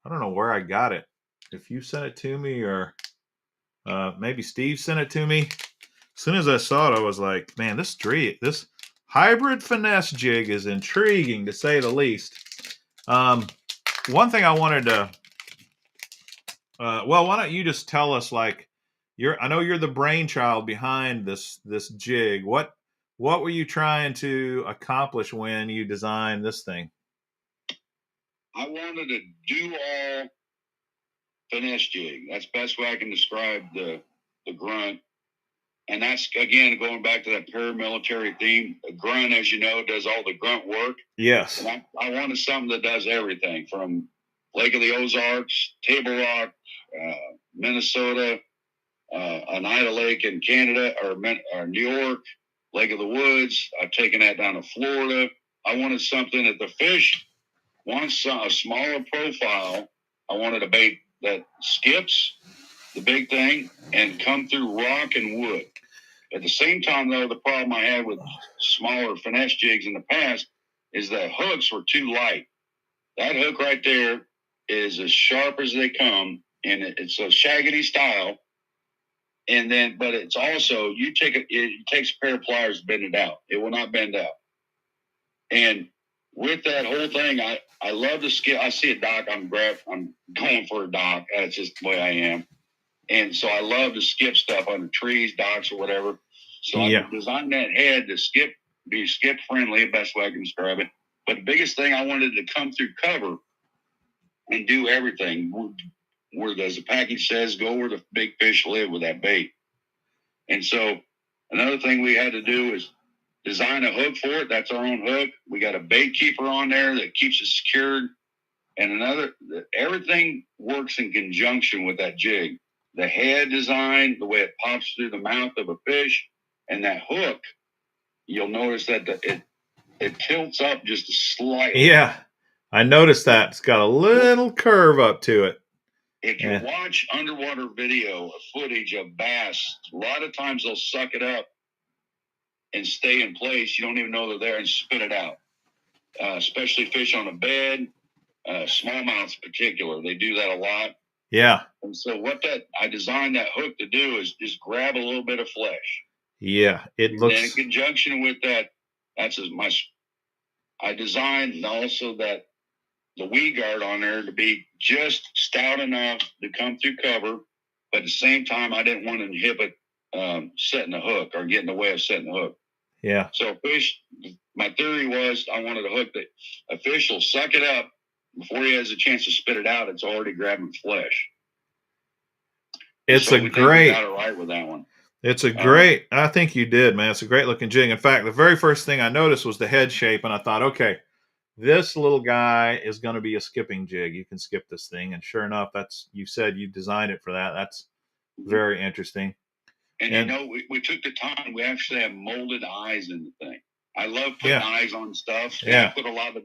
I don't know where I got it. If you sent it to me or maybe Steve sent it to me. As soon as I saw it, I was like, man, this hybrid finesse jig is intriguing to say the least. One thing I wanted to, why don't you just tell us, like, I know you're the brainchild behind this jig. What were you trying to accomplish when you designed this thing? I wanted to do all finesse jig. That's the best way I can describe the Grunt. And that's, again, going back to that paramilitary theme. A Grunt, as you know, does all the grunt work. Yes. And I wanted something that does everything from Lake of the Ozarks, Table Rock, Minnesota, Oneida Lake in Canada, or New York, Lake of the Woods. I've taken that down to Florida. I wanted something that the fish wants a smaller profile. I wanted a bait that skips, the big thing, and come through rock and wood. At the same time, though, the problem I had with smaller finesse jigs in the past is that hooks were too light. That hook right there is as sharp as they come, and it's a shaggity style. And then, but it's also, it takes a pair of pliers to bend it out. It will not bend out. And with that whole thing, I love the skip. I see a dock, I'm going for a dock. That's just the way I am. And so I love to skip stuff under trees, docks, or whatever. So I designed that head to be skip friendly, best way I can describe it. But the biggest thing, I wanted to come through cover and do everything. Where, as the package says, go where the big fish live with that bait. And so another thing we had to do is design a hook for it. That's our own hook. We got a bait keeper on there that keeps it secured. And everything works in conjunction with that jig. The head design, the way it pops through the mouth of a fish, and that hook, you'll notice that it tilts up just slightly. Yeah, I noticed that. It's got a little curve up to it. If you watch underwater video footage of bass, a lot of times they'll suck it up and stay in place. You don't even know they're there and spit it out. Especially fish on a bed, smallmouths in particular. They do that a lot. Yeah. And so I designed that hook to do is just grab a little bit of flesh. Yeah, And in conjunction with that, I designed also that the weed guard on there to be just stout enough to come through cover, but at the same time, I didn't want to inhibit setting the hook or get in the way of setting the hook. Yeah. So my theory was I wanted a hook that a fish will suck it up before he has a chance to spit it out. It's already grabbing flesh. It's so great. Got it right with that one. It's a great. I think you did, man. It's a great looking jig. In fact, the very first thing I noticed was the head shape, and I thought, okay, this little guy is going to be a skipping jig. You can skip this thing, and sure enough, you said you designed it for that. That's very interesting. And we took the time. We actually have molded eyes in the thing. I love putting eyes on stuff. Yeah. I put a lot of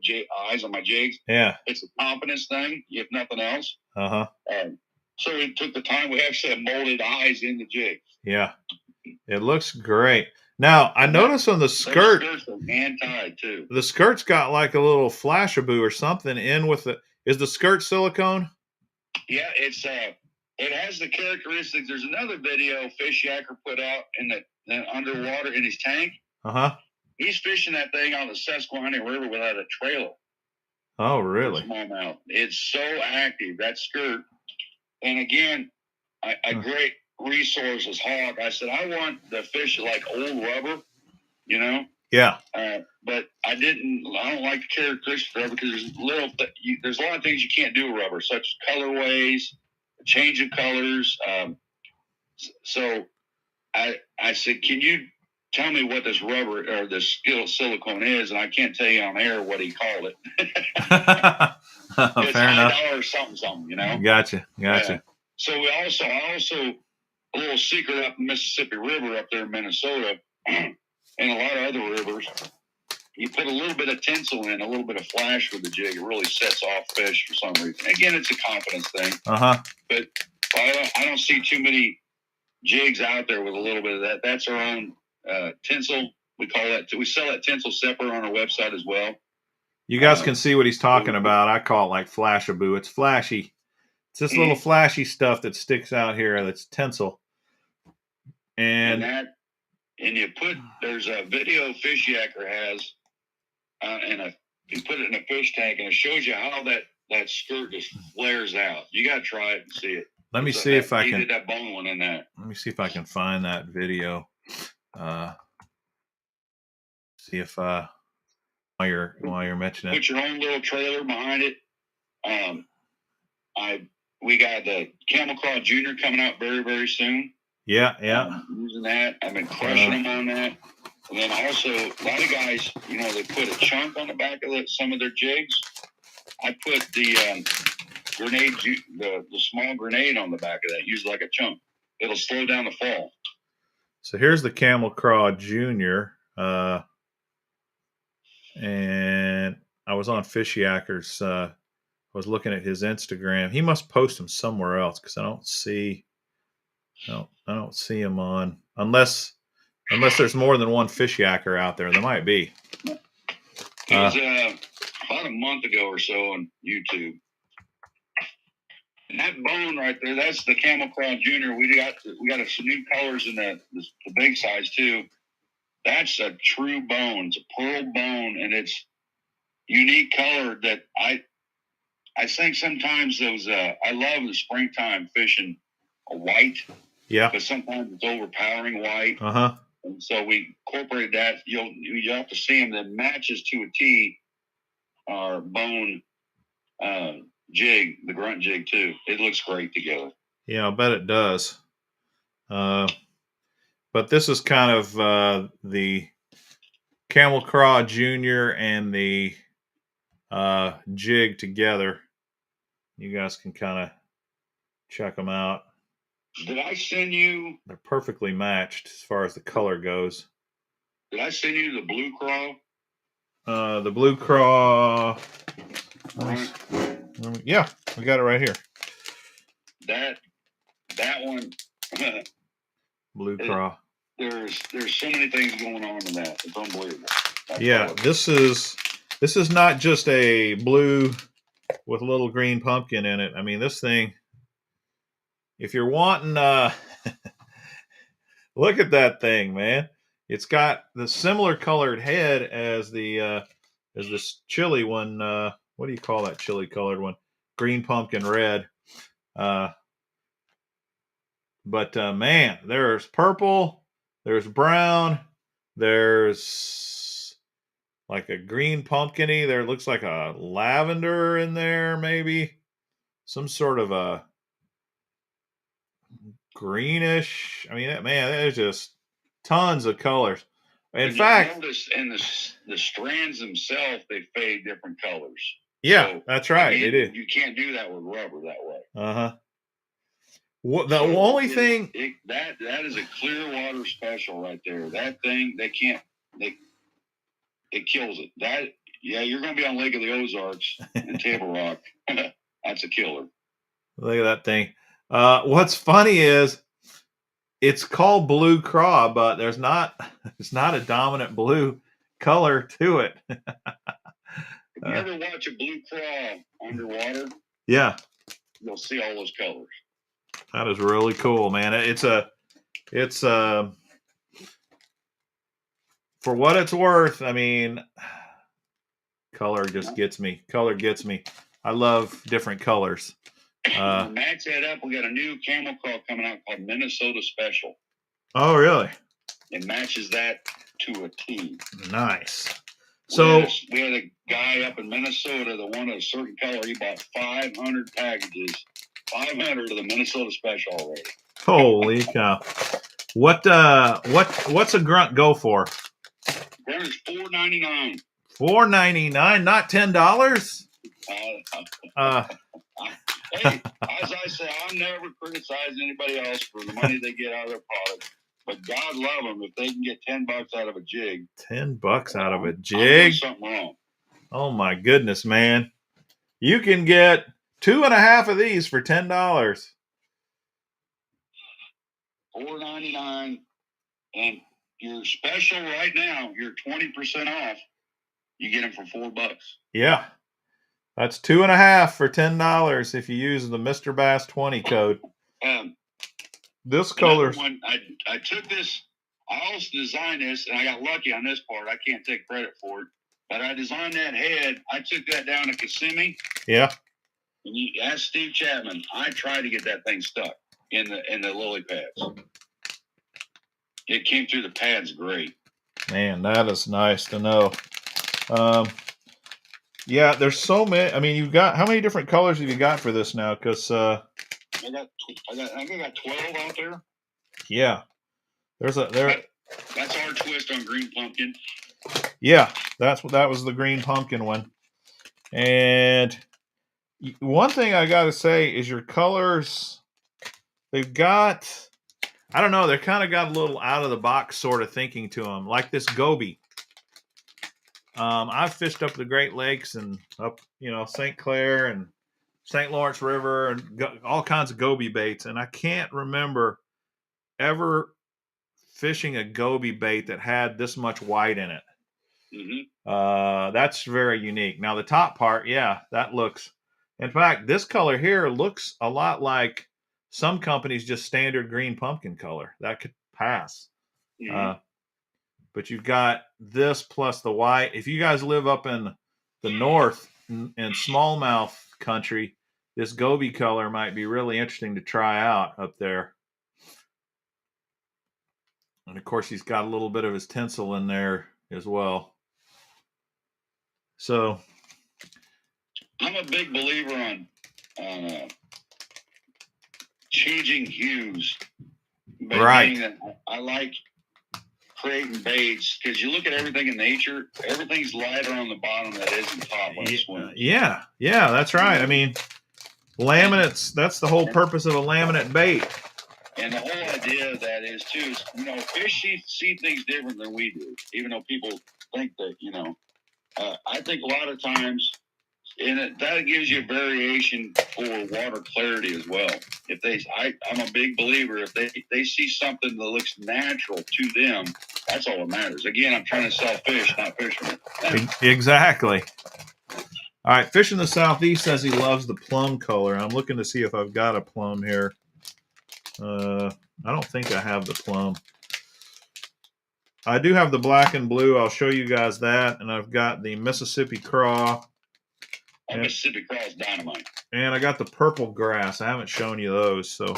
eyes on my jigs. Yeah. It's a confidence thing, if nothing else. Uh-huh. So we took the time. We actually have molded eyes in the jig. Yeah, it looks great. Now I notice on the skirt, skirts are hand-tied too. The skirt's got like a little flashaboo or something in with it. Is the skirt silicone? Yeah, it's it has the characteristics. There's another video Fish Yacker put out in the underwater in his tank. He's fishing that thing on the Susquehanna River without a trailer. Oh, really? Smallmouth. It's so active, that skirt. And again, a great resource is hog. I said, I want the fish like old rubber, you know? Yeah. But I don't like the characteristics of rubber because there's a lot of things you can't do with rubber, such as colorways, change of colors. So I said, can you tell me what this rubber or this silicone is? And I can't tell you on air what he called it. It's Fair enough. or something, you know? Gotcha. So I also, a little secret up the Mississippi River up there in Minnesota and a lot of other rivers, you put a little bit of tinsel in, a little bit of flash with the jig. It really sets off fish for some reason. Again, it's a confidence thing. But I don't see too many jigs out there with a little bit of that. That's our own tinsel. We sell that tinsel separate on our website as well. You guys can see what he's talking about. I call it like flashaboo. It's flashy. It's this little flashy stuff that sticks out here that's tinsel. And there's a video Fish Yacker has, you put it in a fish tank, and it shows you how that skirt just flares out. You got to try it and see it. Let me see if I can. That bone one in that. Let me see if I can find that video. See if while you're mentioning it. Put your own little trailer behind it. We got the Camel Craw Junior coming out very, very soon. Yeah. Using that. I've been crushing them on that. And then also, a lot of guys, they put a chunk on the back of some of their jigs. I put the grenade, the small grenade on the back of that, used like a chunk. It'll slow down the fall. So here's the Camel Craw Junior. And I was on Fish Yacker's. I was looking at his Instagram. He must post them somewhere else because I don't see him on unless there's more than one Fish Yacker out there. There might be. It was about a month ago or so on YouTube. And that bone right there, that's the Camel Craw Junior. We got some new colors in the big size too. That's a true bone. It's a pearl bone, and it's unique color that I think sometimes those I love the springtime fishing a white. Yeah. But sometimes it's overpowering white. And so we incorporated that. You'll have to see them. That matches to a T our bone jig, the Grunt Jig too. It looks great together. Yeah, I bet it does. But this is kind of the Camel Craw Junior and the jig together. You guys can kind of check them out. Did I send you? They're perfectly matched as far as the color goes. Did I send you the blue craw? The blue craw. Yeah, we got it right here. That one. Blue craw. There's so many things going on in that. It's unbelievable. This is not just a blue with a little green pumpkin in it. I mean, this thing, if you're wanting look at that thing, man. It's got the similar colored head as this chili one. What do you call that chili colored one? Green pumpkin red. But man, there's purple, there's brown, there's like a green pumpkin-y. There looks like a lavender in there, maybe. Some sort of a greenish. I mean, man, there's just tons of colors. In fact, and the strands themselves, they fade different colors. Yeah, so, that's right. They do. You can't do that with rubber that way. The only thing that is a clear water special right there. That thing it kills it. You're going to be on Lake of the Ozarks and Table Rock. That's a killer. Look at that thing. What's funny is it's called blue craw, but there's not it's not a dominant blue color to it. If you ever watch a blue craw underwater, yeah, you'll see all those colors. That is really cool, man. It's for what it's worth. I mean, color just gets me. Color gets me. I love different colors. To match that up, we got a new Camel craw coming out called Minnesota Special. Oh, really? It matches that to a T. Nice. So we had a guy up in Minnesota that wanted a certain color. He bought 500 packages, 500 of the Minnesota Special already. Holy cow! What's a grunt go for? Grunt is $4.99. $4.99, not $10. Hey, as I say, I'm never criticizing anybody else for the money they get out of their product. But God love them if they can get $10 out of a jig. $10 out of a jig? I'm doing something wrong. Oh my goodness, man! You can get 2.5 of these for $10. $4.99, and your special right now, you're 20% off. You get them for $4. Yeah, that's 2.5 for $10 if you use the Mr. Bass 20 code. This color. I took this. I also designed this, and I got lucky on this part. I can't take credit for it, but I designed that head. I took that down to Kissimmee. Yeah. And you ask Steve Chapman. I tried to get that thing stuck in the lily pads. It came through the pads great. Man, that is nice to know. Yeah, there's so many. I mean, you've got how many different colors have you got for this now? Because I got 12 out there. Yeah, That's our twist on green pumpkin. Yeah, that was the green pumpkin one. And one thing I got to say is your colors. They've got, I don't know, they kind of got a little out of the box sort of thinking to them, like this goby. I've fished up the Great Lakes and up, St. Clair and St. Lawrence River and all kinds of goby baits, and I can't remember ever fishing a goby bait that had this much white in it. Mm-hmm. That's very unique. Now the top part, yeah, that looks. In fact, this color here looks a lot like some companies' just standard green pumpkin color. That could pass. Mm-hmm. But you've got this plus the white. If you guys live up in the north in smallmouth country, this goby color might be really interesting to try out up there. And of course, he's got a little bit of his tinsel in there as well. So I'm a big believer on changing hues. Right. I like creating baits because you look at everything in nature, everything's lighter on the bottom than it is on top when it swims. Yeah, that's right. I mean, laminates, that's the whole purpose of a laminate bait. And the whole idea of that is, too, fish see things different than we do, even though people think that, I think a lot of times, that gives you a variation for water clarity as well. I'm a big believer, if they see something that looks natural to them, that's all that matters. Again, I'm trying to sell fish, not fishermen. Exactly. All right, Fish in the Southeast says he loves the plum color. I'm looking to see if I've got a plum here. I don't think I have the plum. I do have the black and blue. I'll show you guys that. And I've got the Mississippi Craw. Mississippi Craw is dynamite. And I got the purple grass. I haven't shown you those, so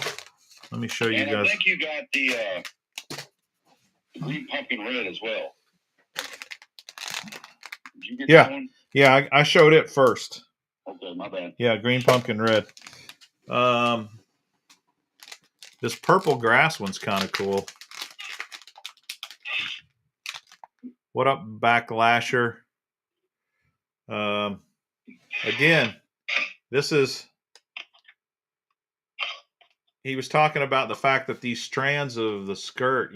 let me show you guys. I think you got the green pumpkin red as well. Did you get that one? Yeah, I showed it first. Okay, my bad. Yeah, green pumpkin red. This purple grass one's kind of cool. What up, Backlasher? Again, this is. He was talking about the fact that these strands of the skirt,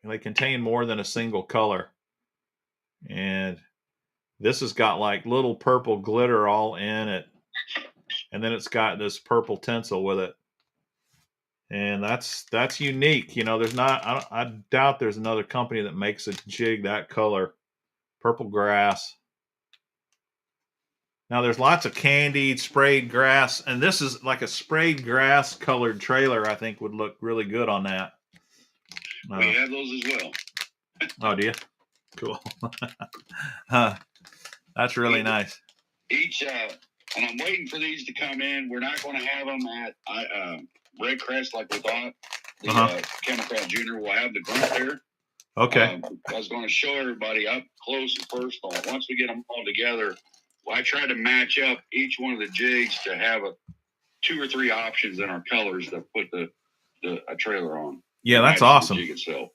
they contain more than a single color. And this has got like little purple glitter all in it. And then it's got this purple tinsel with it. And that's unique. You know, there's not, I doubt there's another company that makes a jig that color, purple grass. Now there's lots of candied sprayed grass, and this is like a sprayed grass colored trailer. I think would look really good on that. We have those as well. Oh, do you? Cool. That's really nice. Each, and I'm waiting for these to come in. We're not going to have them at Red Crest like we thought. The Camel Junior will have the grunt there. Okay. I was going to show everybody up close and personal. Once we get them all together, I try to match up each one of the jigs to have 2 or 3 options in our colors to put a trailer on. Yeah, that's awesome. The jig itself.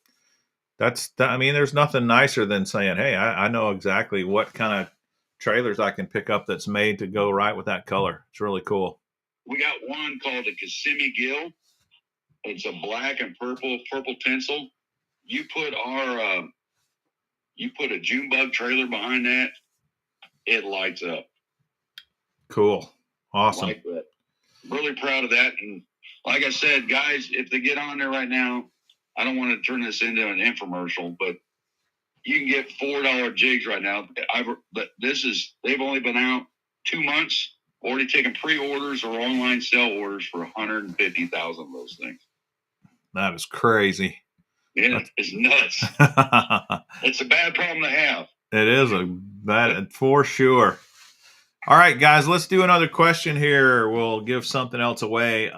I mean, there's nothing nicer than saying, hey, I know exactly what kind of trailers I can pick up that's made to go right with that color. It's really cool. We got one called the Kissimmee Gill. It's a black and purple tinsel. You put a June bug trailer behind that, it lights up. Cool. Awesome. Like that. Really proud of that. And like I said, guys, if they get on there right now, I don't want to turn this into an infomercial, but you can get $4 jigs right now. They've only been out 2 months, already taken pre-orders or online sell orders for 150,000 of those things. That is crazy. Yeah, it's nuts. It's a bad problem to have. It is a bad, for sure. All right, guys, let's do another question here. We'll give something else away.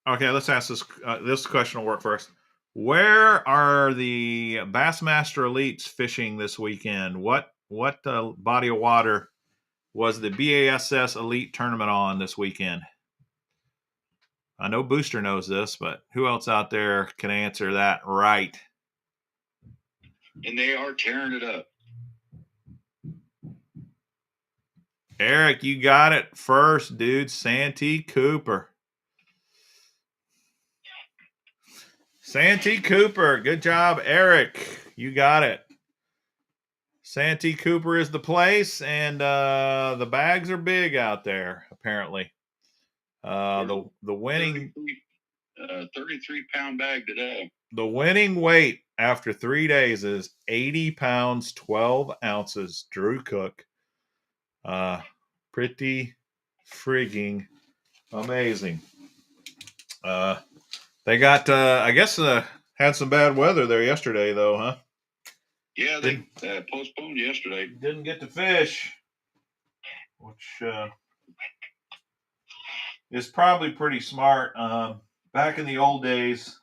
Okay, let's ask this. This question will work first. Where are the Bassmaster elites fishing this weekend? What body of water was the BASS Elite Tournament on this weekend? I know Booster knows this, but who else out there can answer that right? And they are tearing it up. Eric, you got it first, dude. Santee Cooper. Santee Cooper. Good job, Eric. You got it. Santee Cooper is the place, and the bags are big out there, apparently. The winning 33-pound bag today. The winning weight after 3 days is 80 pounds, 12 ounces. Drew Cook. Pretty frigging amazing. They got, I guess, had some bad weather there yesterday, though, huh? Yeah, they postponed yesterday. Didn't get to fish, which is probably pretty smart. Back in the old days,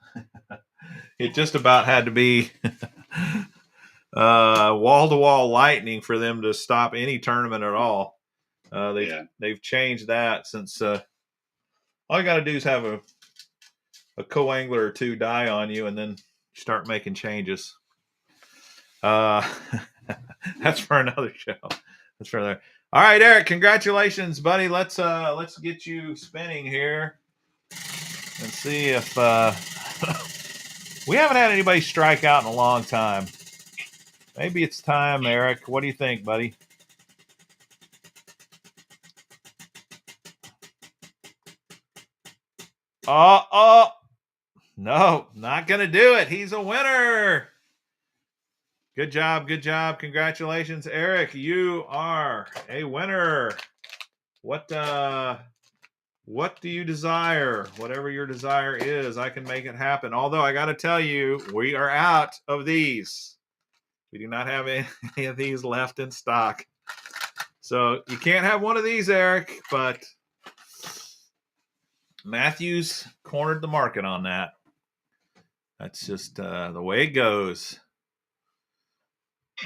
it just about had to be wall-to-wall lightning for them to stop any tournament at all. They've changed that since all you got to do is have a co-angler or two die on you, and then start making changes. That's for another show. All right, Eric, congratulations, buddy. Let's get you spinning here and see if we haven't had anybody strike out in a long time. Maybe it's time, Eric. What do you think, buddy? No, not going to do it. He's a winner. Good job. Congratulations, Eric. You are a winner. What do you desire? Whatever your desire is, I can make it happen. Although I got to tell you, we are out of these. We do not have any of these left in stock. So you can't have one of these, Eric, but Matthews cornered the market on that. That's just the way it goes.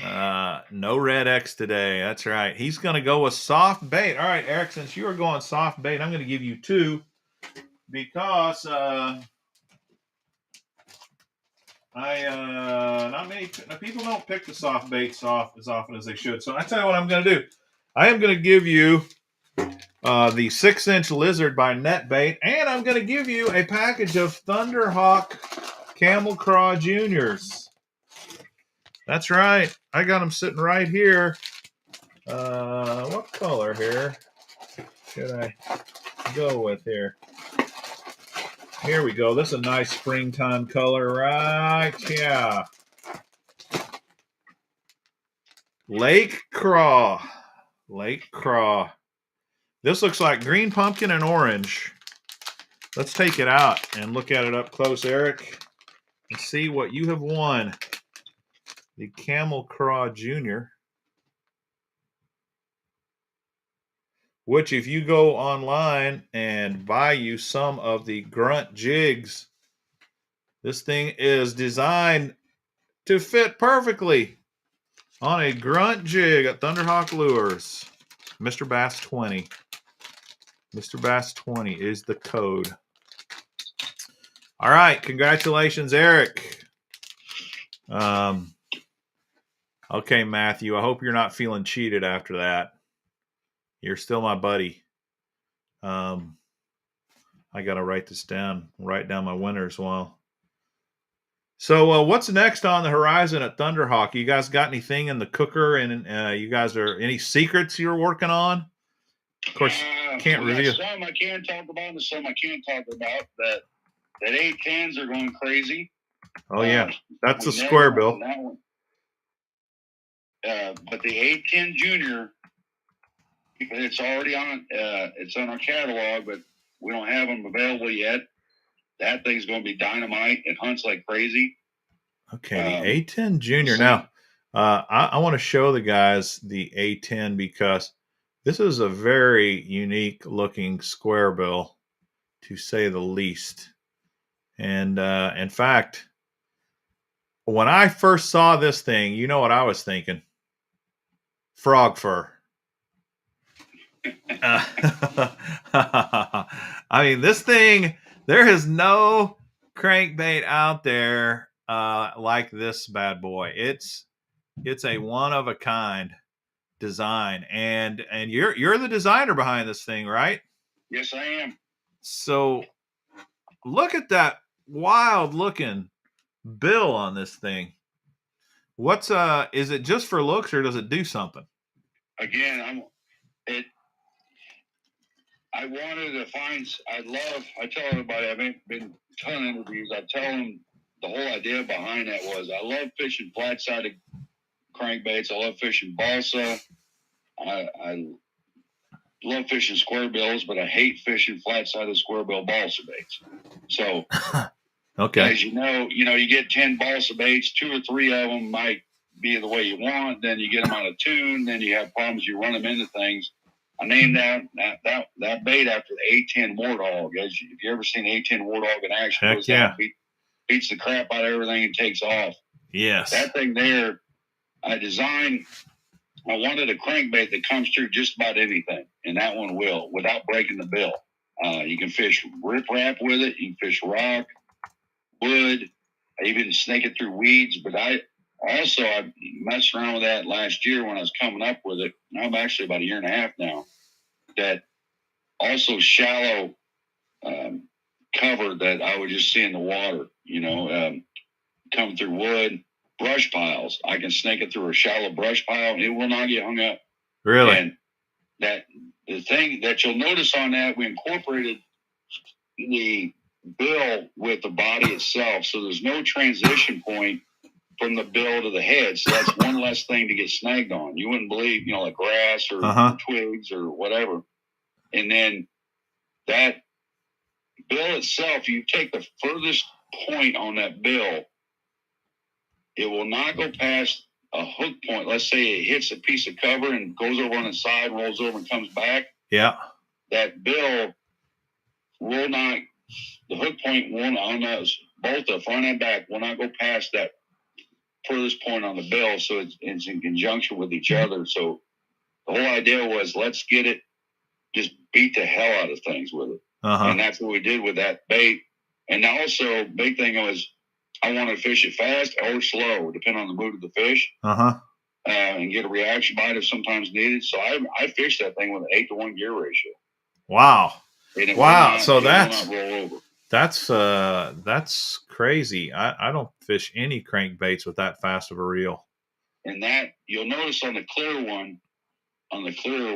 No red X today. That's right. He's going to go with soft bait. All right, Eric, since you are going soft bait, I'm going to give you 2 because not many people don't pick the soft baits off as often as they should. So I tell you what I'm going to do. I am going to give you the 6-inch Lizard by NetBait, and I'm going to give you a package of Thunderhawk Camel Craw Juniors. That's right. I got them sitting right here. What color here? should I go with here? Here we go. This is a nice springtime color, right? Yeah. Lake Craw. Lake Craw. This looks like green pumpkin and orange. Let's take it out and look at it up close, Eric, and see what you have won. The Camel Craw Junior. Which, if you go online and buy you some of the Grunt Jigs, this thing is designed to fit perfectly on a Grunt Jig at Thunderhawk Lures. Mr. Bass 20. Mr. Bass 20 is the code. All right, congratulations, Eric. Okay, Matthew, I hope you're not feeling cheated after that. You're still my buddy. I got to write this down, write down my winners while. So what's next on the horizon at Thunderhawk? You guys got anything in the cooker, and you guys are any secrets you're working on? Of course, can't reveal. Some I can talk about and some I can't talk about. That A10s are going crazy. Oh, yeah. That's a square bill. That one. But the A10 Junior, it's already on. It's on our catalog, but we don't have them available yet. That thing's going to be dynamite. It hunts like crazy. Okay, the A10 Junior. Now, I want to show the guys the A10 because this is a very unique looking square bill, to say the least. And in fact, when I first saw this thing, you know what I was thinking? Frog fur. I mean, this thing, there is no crankbait out there like this bad boy. It's a one of a kind design, and you're the designer behind this thing, right? Yes, I am. So look at that wild looking bill on this thing. What's is it just for looks, or does it do something? Again, I wanted to find. I tell everybody, I've been a ton of interviews. I tell them the whole idea behind that was I love fishing flat-sided crankbaits. I love fishing balsa. I love fishing square bills, but I hate fishing flat-sided square bill balsa baits. So, okay, as you know, you get 10 balsa baits, 2 or 3 of them might be the way you want. Then you get them out of tune. Then you have problems. You run them into things. I named that bait after the A10 Warthog. If you ever seen A10 Warthog in action, heck yeah, beats the crap out of everything and takes off. Yes, that thing there, I wanted a crankbait that comes through just about anything, and that one will, without breaking the bill. You can fish riprap with it. You can fish rock, wood, even snake it through weeds. But I messed around with that last year when I was coming up with it. I'm actually about 1.5 years now. That also shallow cover that I would just see in the water, come through wood, brush piles. I can snake it through a shallow brush pile and it will not get hung up. Really? And the thing that you'll notice on that, we incorporated the bill with the body itself. So there's no transition point from the bill to the head. So that's one less thing to get snagged on. You wouldn't believe, like grass or twigs or whatever. And then that bill itself, you take the furthest point on that bill, it will not go past a hook point. Let's say it hits a piece of cover and goes over on the side, rolls over and comes back. Yeah. That bill will not, the hook point on those, both the front and back, will not go past that furthest point on the bill. So it's in conjunction with each other. So the whole idea was, let's get it, just beat the hell out of things with it. And that's what we did with that bait. And also, big thing was, I want to fish it fast or slow, depending on the mood of the fish. And get a reaction bite if sometimes needed. So I fished that thing with an 8-to-1 gear ratio. Wow. Wow. So that's crazy. I don't fish any crankbaits with that fast of a reel. And that you'll notice on the clearer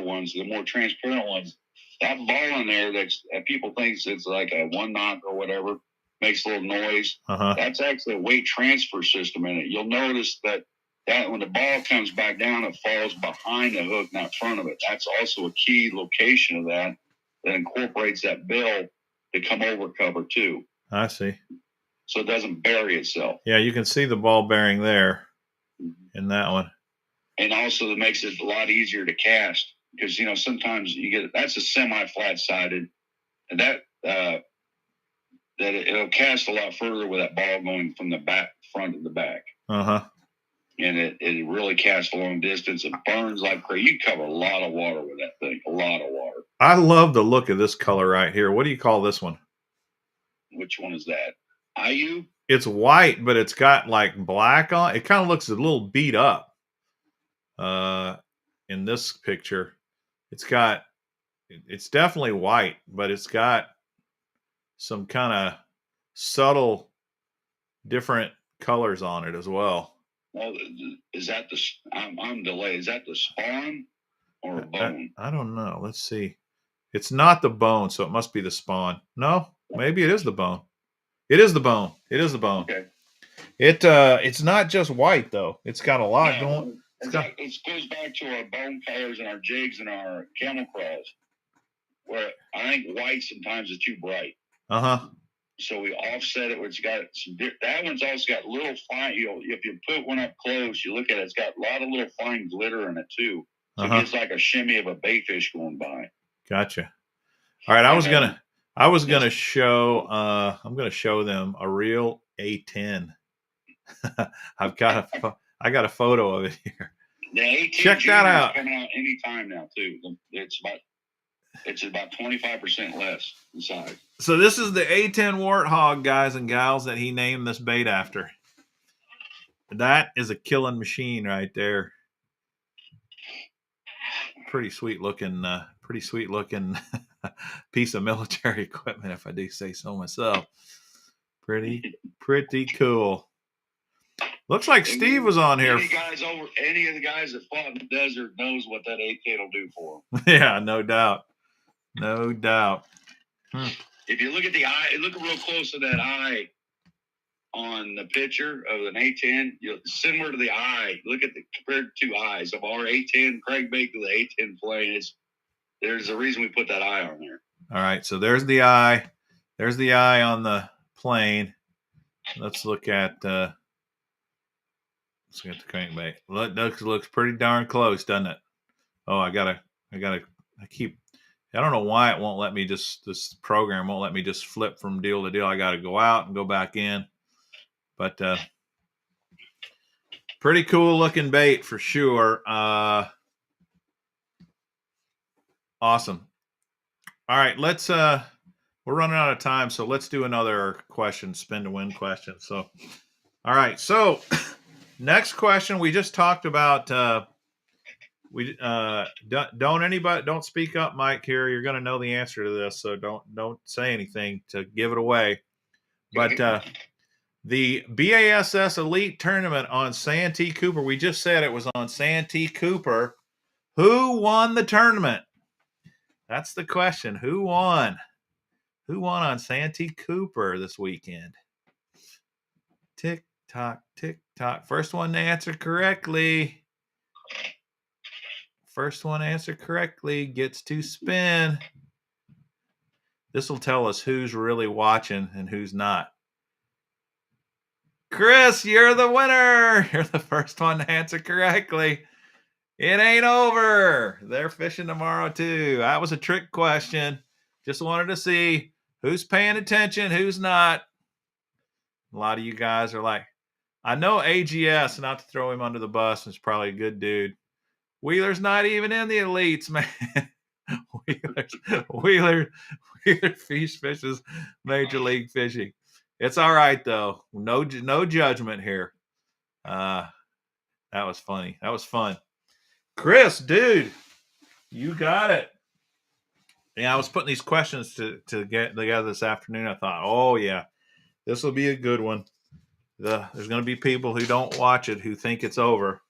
ones, the more transparent ones, that ball in there that people think it's like a one knock or whatever, makes a little noise. That's actually a weight transfer system in it. You'll notice that when the ball comes back down, it falls behind the hook, not front of it. That's also a key location of that incorporates that bill to come over cover too. I see. So it doesn't bury itself. Yeah, you can see the ball bearing there in that one. And also it makes it a lot easier to cast because, you know, sometimes you get, that's a semi-flat sided, and that it'll cast a lot further with that ball going from the front to the back. And it really casts a long distance. It burns like crazy. You cover a lot of water with that thing, a lot of water. I love the look of this color right here. What do you call this one? Which one is that? IU? It's white, but it's got like black on. It kind of looks a little beat up. In this picture, it's definitely white, but it's got some kind of subtle different colors on it as well. Well, is that I'm delayed. Is that the spawn or a bone? I don't know. Let's see. It's not the bone, so it must be the spawn. No, maybe it is the bone. It is the bone. It is the bone. Okay. It's not just white though. It's got a lot going. It goes back to our bone colors and our jigs and our camel craws, where I think white sometimes is too bright. So we offset it where it's got some. That one's also got little fine. You know, if you put one up close, you look at it. It's got a lot of little fine glitter in it too. So it gets like a shimmy of a bait fish going by. Gotcha. All right, I was gonna show. I'm gonna show them a real A10. I got a photo of it here. The A10 Check Junior that out. is coming out anytime now too. It's about 25% less in size. So this is the A10 Warthog, guys and gals, that he named this bait after. That is a killing machine right there. Pretty sweet looking piece of military equipment, if I do say so myself. Pretty cool. Looks like Steve was on here. Any of the guys that fought in the desert knows what that A10 will do for them. Yeah, no doubt. If you look at the eye, look real close to that eye on the picture of an A10. Similar to the eye. Look at compared to two eyes of our A10 crankbait to the A10 flame. There's a reason we put that eye on there. All right, so there's the eye. There's the eye on the plane. Let's look at the crankbait. Looks pretty darn close, doesn't it? Oh, I don't know why it won't let me this program won't let me just flip from deal to deal. I got to go out and go back in. But pretty cool looking bait for sure. Awesome. All right, let's we're running out of time, so let's do another question, spin to win question. So, all right, so next question, we just talked about don't speak up, Mike. Here, you're going to know the answer to this, so don't say anything to give it away. But the BASS Elite Tournament on Santee Cooper, we just said it was on Santee Cooper. Who won the tournament? That's the question. Who won? Who won on Santee Cooper this weekend? Tick tock, tick tock. First one to answer correctly. First one to answer correctly gets to spin. This will tell us who's really watching and who's not. Chris, you're the winner. You're the first one to answer correctly. It ain't over. They're fishing tomorrow too. That was a trick question. Just wanted to see who's paying attention, who's not. A lot of you guys are like, I know AGS, not to throw him under the bus, is probably a good dude. Wheeler's not even in the elites, man. Wheeler fishes Major League Fishing. It's all right though. No judgment here. That was funny. That was fun. Chris, dude, you got it. Yeah, I was putting these questions to get together this afternoon. I thought, oh yeah, this will be a good one. There's going to be people who don't watch it who think it's over,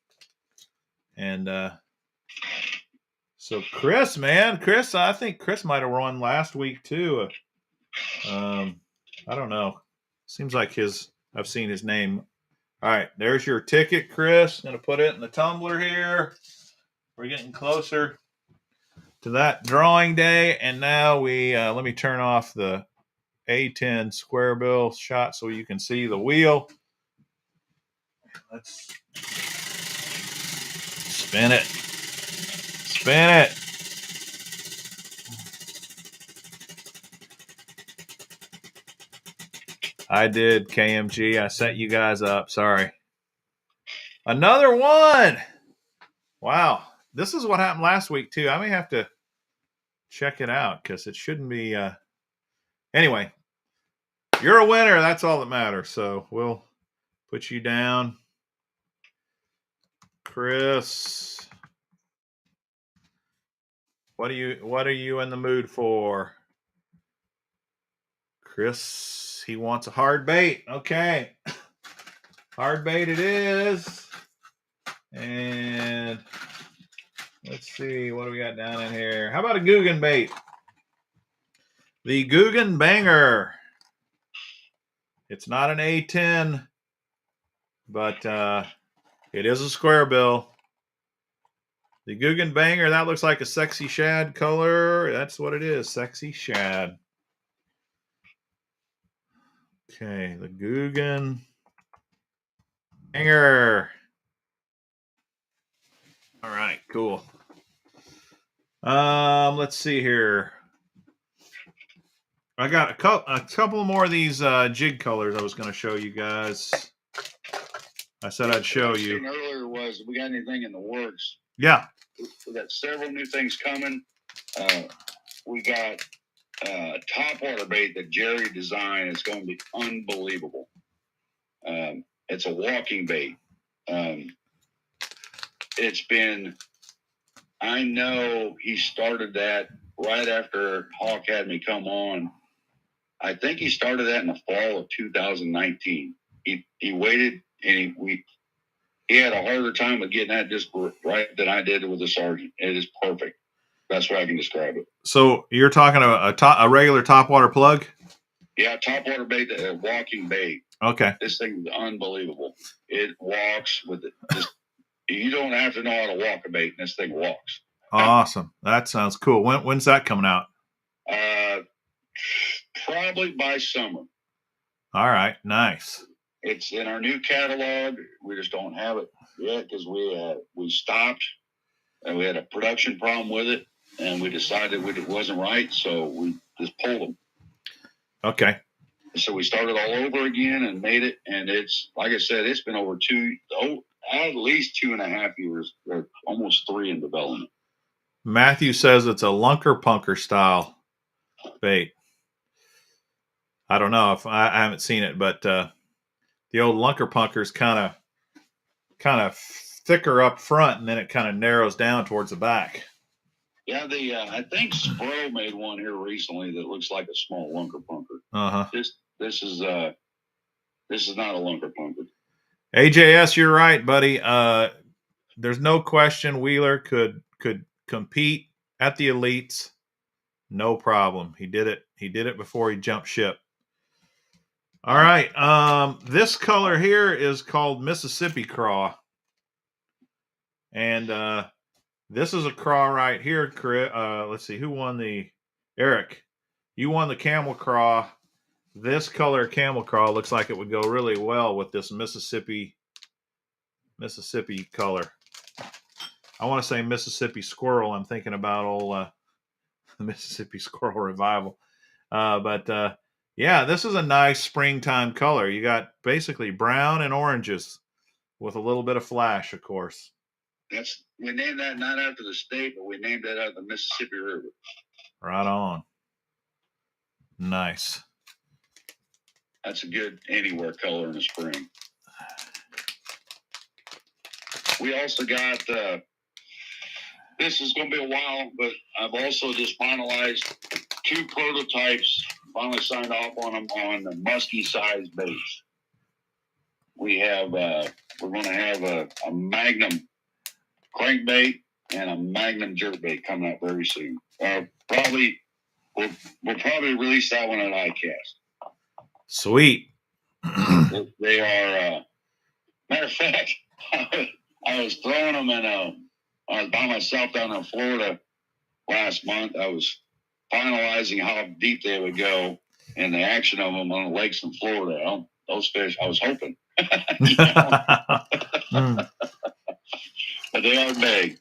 and So Chris, man, Chris, I think Chris might have won last week too. I don't know. Seems like I've seen his name. All right, there's your ticket, Chris. Gonna put it in the tumbler here. We're getting closer to that drawing day, and now we let me turn off the A10 square bill shot so you can see the wheel. Let's spin it. Spin it. I did, KMG. I set you guys up. Sorry. Another one. Wow. This is what happened last week, too. I may have to check it out because it shouldn't be. Anyway, you're a winner. That's all that matters. So we'll put you down. Chris. What are you in the mood for? Chris, he wants a hard bait. Okay. Hard bait it is. And let's see, what do we got down in here? How about a Googan bait? The Googan Banger. It's not an A10, but it is a square bill. The Googan Banger, that looks like a sexy shad color. That's what it is, sexy shad. Okay, the Googan Banger. All right, cool. Let's see here. I got a couple more of these jig colors I was going to show you guys. I said I'd show you. Earlier was we got anything in the works? Yeah. We got several new things coming. We got a topwater bait that Jerry designed. It's going to be unbelievable. It's a walking bait. I know he started that right after Hawk had me come on. I think he started that in the fall of 2019. He waited and he had a harder time with getting that just right than I did with the Sergeant. It is perfect. That's what I can describe it. So you're talking a regular topwater plug? Yeah, topwater bait, a walking bait. Okay. This thing is unbelievable. It walks with it. You don't have to know how to walk a bait, and this thing walks. Awesome. That sounds cool. When's that coming out? Probably by summer. All right. Nice. It's in our new catalog. We just don't have it yet because we stopped and we had a production problem with it, and we decided it wasn't right, so we just pulled them. Okay. So we started all over again and made it, and it's, like I said, it's been over at least 2.5 years, or almost 3 in development. Matthew says it's a lunker punker style bait. I don't know if I haven't seen it, but the old lunker punker is kind of thicker up front, and then it kind of narrows down towards the back. Yeah, I think Spro made one here recently that looks like a small lunker punker. Uh-huh. This is not a lunker punker. AJS, you're right, buddy. There's no question Wheeler could compete at the elites, no problem. He did it before he jumped ship. All right. This color here is called Mississippi Craw. And this is a craw right here. Let's see, who won Eric, you won the Camel Craw. This color Camel Craw looks like it would go really well with this Mississippi color. I want to say Mississippi Squirrel. I'm thinking about old Mississippi Squirrel Revival. But yeah, this is a nice springtime color. You got basically brown and oranges with a little bit of flash, of course. We named that not after the state, but we named that out of the Mississippi River. Right on. Nice. That's a good anywhere color in the spring. We also got, this is going to be a while, but I've also just finalized 2 prototypes, finally signed off on them on the musky size baits. We're going to have a Magnum crankbait and a Magnum jerkbait coming out very soon. Probably we'll probably release that one at iCast. Sweet. They are. Matter of fact, I was throwing them in. I was by myself down in Florida last month. I was finalizing how deep they would go and the action of them on the lakes in Florida. Those fish, I was hoping. But they are big.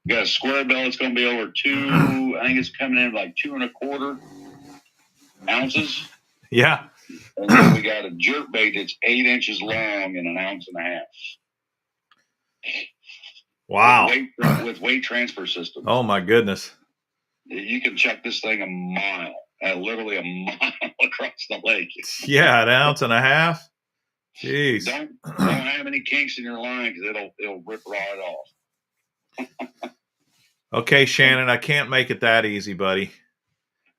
We got a square bill. It's going to be over 2. I think it's coming in like 2.25 ounces. Yeah. And then we got a jerkbait that's 8 inches long and 1.5 ounces. Wow. With weight transfer system. Oh my goodness. You can chuck this thing a mile, literally a mile across the lake. Yeah, 1.5 ounces. Jeez. Don't have any kinks in your line because it'll rip right off. Okay, Shannon, I can't make it that easy, buddy.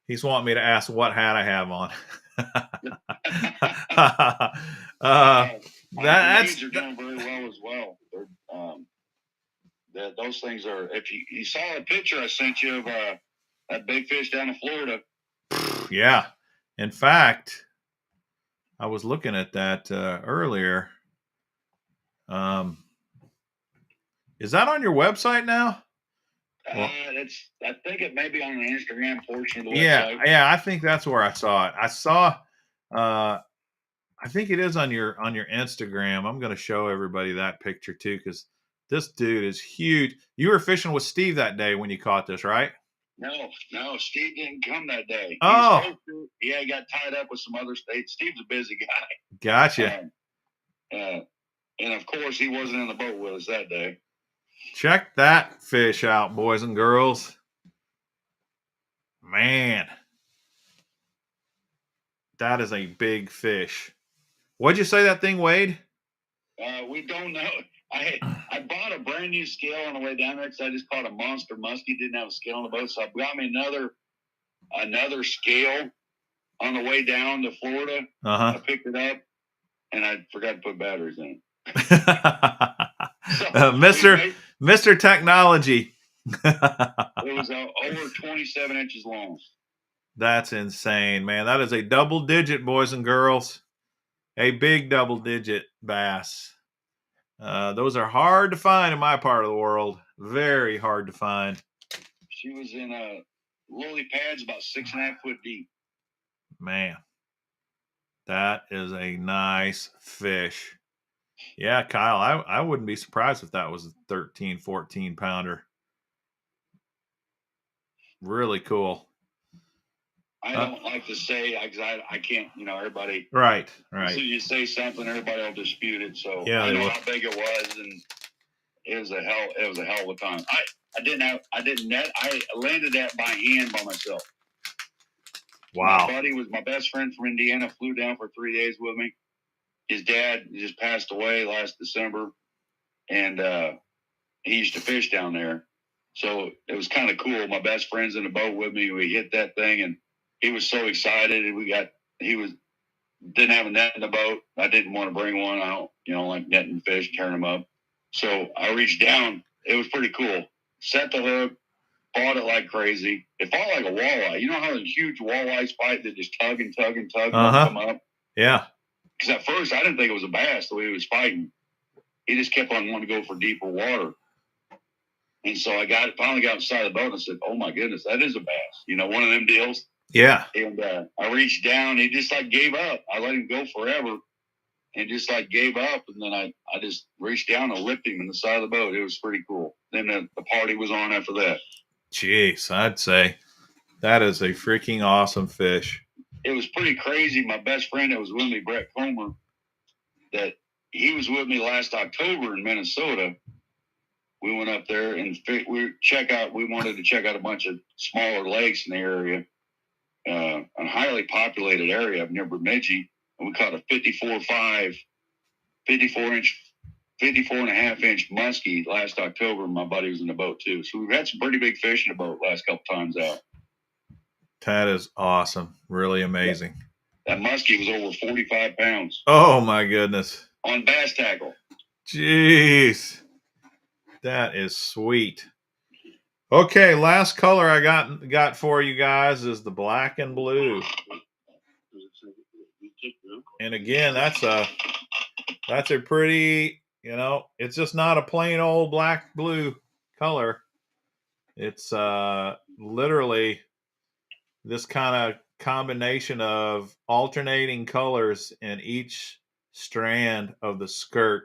He's wanting me to ask what hat I have on. That's are doing very well as well. Those things are. If you saw a picture I sent you of that big fish down in Florida. Yeah. In fact, I was looking at that earlier. Is that on your website now? Well, I think it may be on the Instagram portion of the website. Yeah, I think that's where I saw it. I saw I think it is on your Instagram. I'm going to show everybody that picture too, because this dude is huge. You were fishing with Steve that day when you caught this, right? No, Steve didn't come that day. Oh, he got tied up with some other states. Steve's a busy guy. Gotcha. And of course, he wasn't in the boat with us that day. Check that fish out, boys and girls. Man, that is a big fish. What'd you say that thing weighed? We don't know. I bought a brand new scale on the way down there because I just caught a monster muskie. Didn't have a scale on the boat, so I got me another scale on the way down to Florida. I picked it up, and I forgot to put batteries in it. Mr. Technology. It was over 27 inches long. That's insane, man. That is a double digit, boys and girls. A big double digit bass. Those are hard to find in my part of the world. Very hard to find. She was in lily pads about 6.5 foot deep. Man, that is a nice fish. Yeah, Kyle, I wouldn't be surprised if that was a 13, 14 pounder. Really cool. I don't like to say because I can't, everybody. Right. So you say something, everybody will dispute it. So yeah, I know how big it was, and it was a hell of a time. I landed that by hand by myself. Wow. My buddy was my best friend from Indiana, flew down for 3 days with me. His dad just passed away last December, and he used to fish down there. So it was kind of cool. My best friend's in the boat with me. We hit that thing, and he was so excited. And didn't have a net in the boat. I didn't want to bring one. I don't like netting fish, tearing them up. So I reached down. It was pretty cool. Set the hook, fought it like crazy. It fought like a walleye. You know how the huge walleyes fight that just tug and tug and tug and come up? Yeah. Because at first I didn't think it was a bass the way he was fighting. He just kept on wanting to go for deeper water. And so I finally got inside the boat and said, "Oh my goodness, that is a bass." One of them deals. Yeah. And I reached down. He just gave up. I let him go forever, and just gave up. And then I just reached down and licked him in the side of the boat. It was pretty cool. Then the party was on after that. Jeez, I'd say that is a freaking awesome fish. It was pretty crazy. My best friend that was with me, Brett Comer, that he was with me last October in Minnesota. We went up there and we wanted to check out a bunch of smaller lakes in the area, a highly populated area of near Bemidji. And we caught a 54.5, 54.5-inch muskie last October. My buddy was in the boat too. So we've had some pretty big fish in the boat last couple times out. That is awesome. Really amazing. That muskie was over 45 pounds. Oh my goodness. On bass tackle. Jeez. That is sweet. Okay, last color I got for you guys is the black and blue. And again, that's a pretty, it's just not a plain old black blue color. It's literally this kind of combination of alternating colors in each strand of the skirt.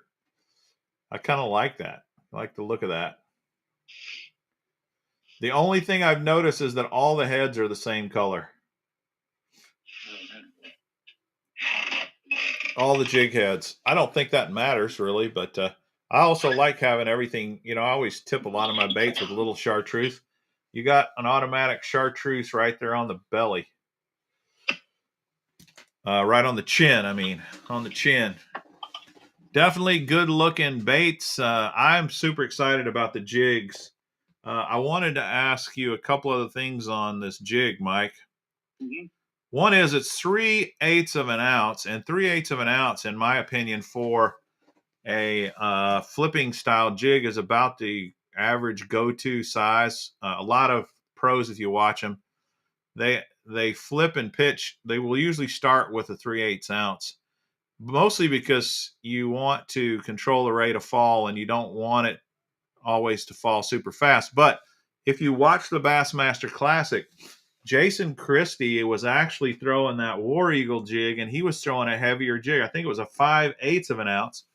I kind of like that. I like the look of that. The only thing I've noticed is that all the heads are the same color. All the jig heads. I don't think that matters really, but I also like having everything. I always tip a lot of my baits with a little chartreuse. You got an automatic chartreuse right there on the belly. Right on the chin, on the chin. Definitely good looking baits. I'm super excited about the jigs. I wanted to ask you a couple other things on this jig, Mike. Mm-hmm. One is it's 3/8 of an ounce, and 3/8 of an ounce, in my opinion, for a flipping style jig is about the average go-to size. A lot of pros, if you watch them, they flip and pitch. They will usually start with a 3/8 ounce, mostly because you want to control the rate of fall and you don't want it always to fall super fast. But if you watch the Bassmaster Classic, Jason Christie was actually throwing that War Eagle jig, and he was throwing a heavier jig. I think it was a 5/8 of an ounce.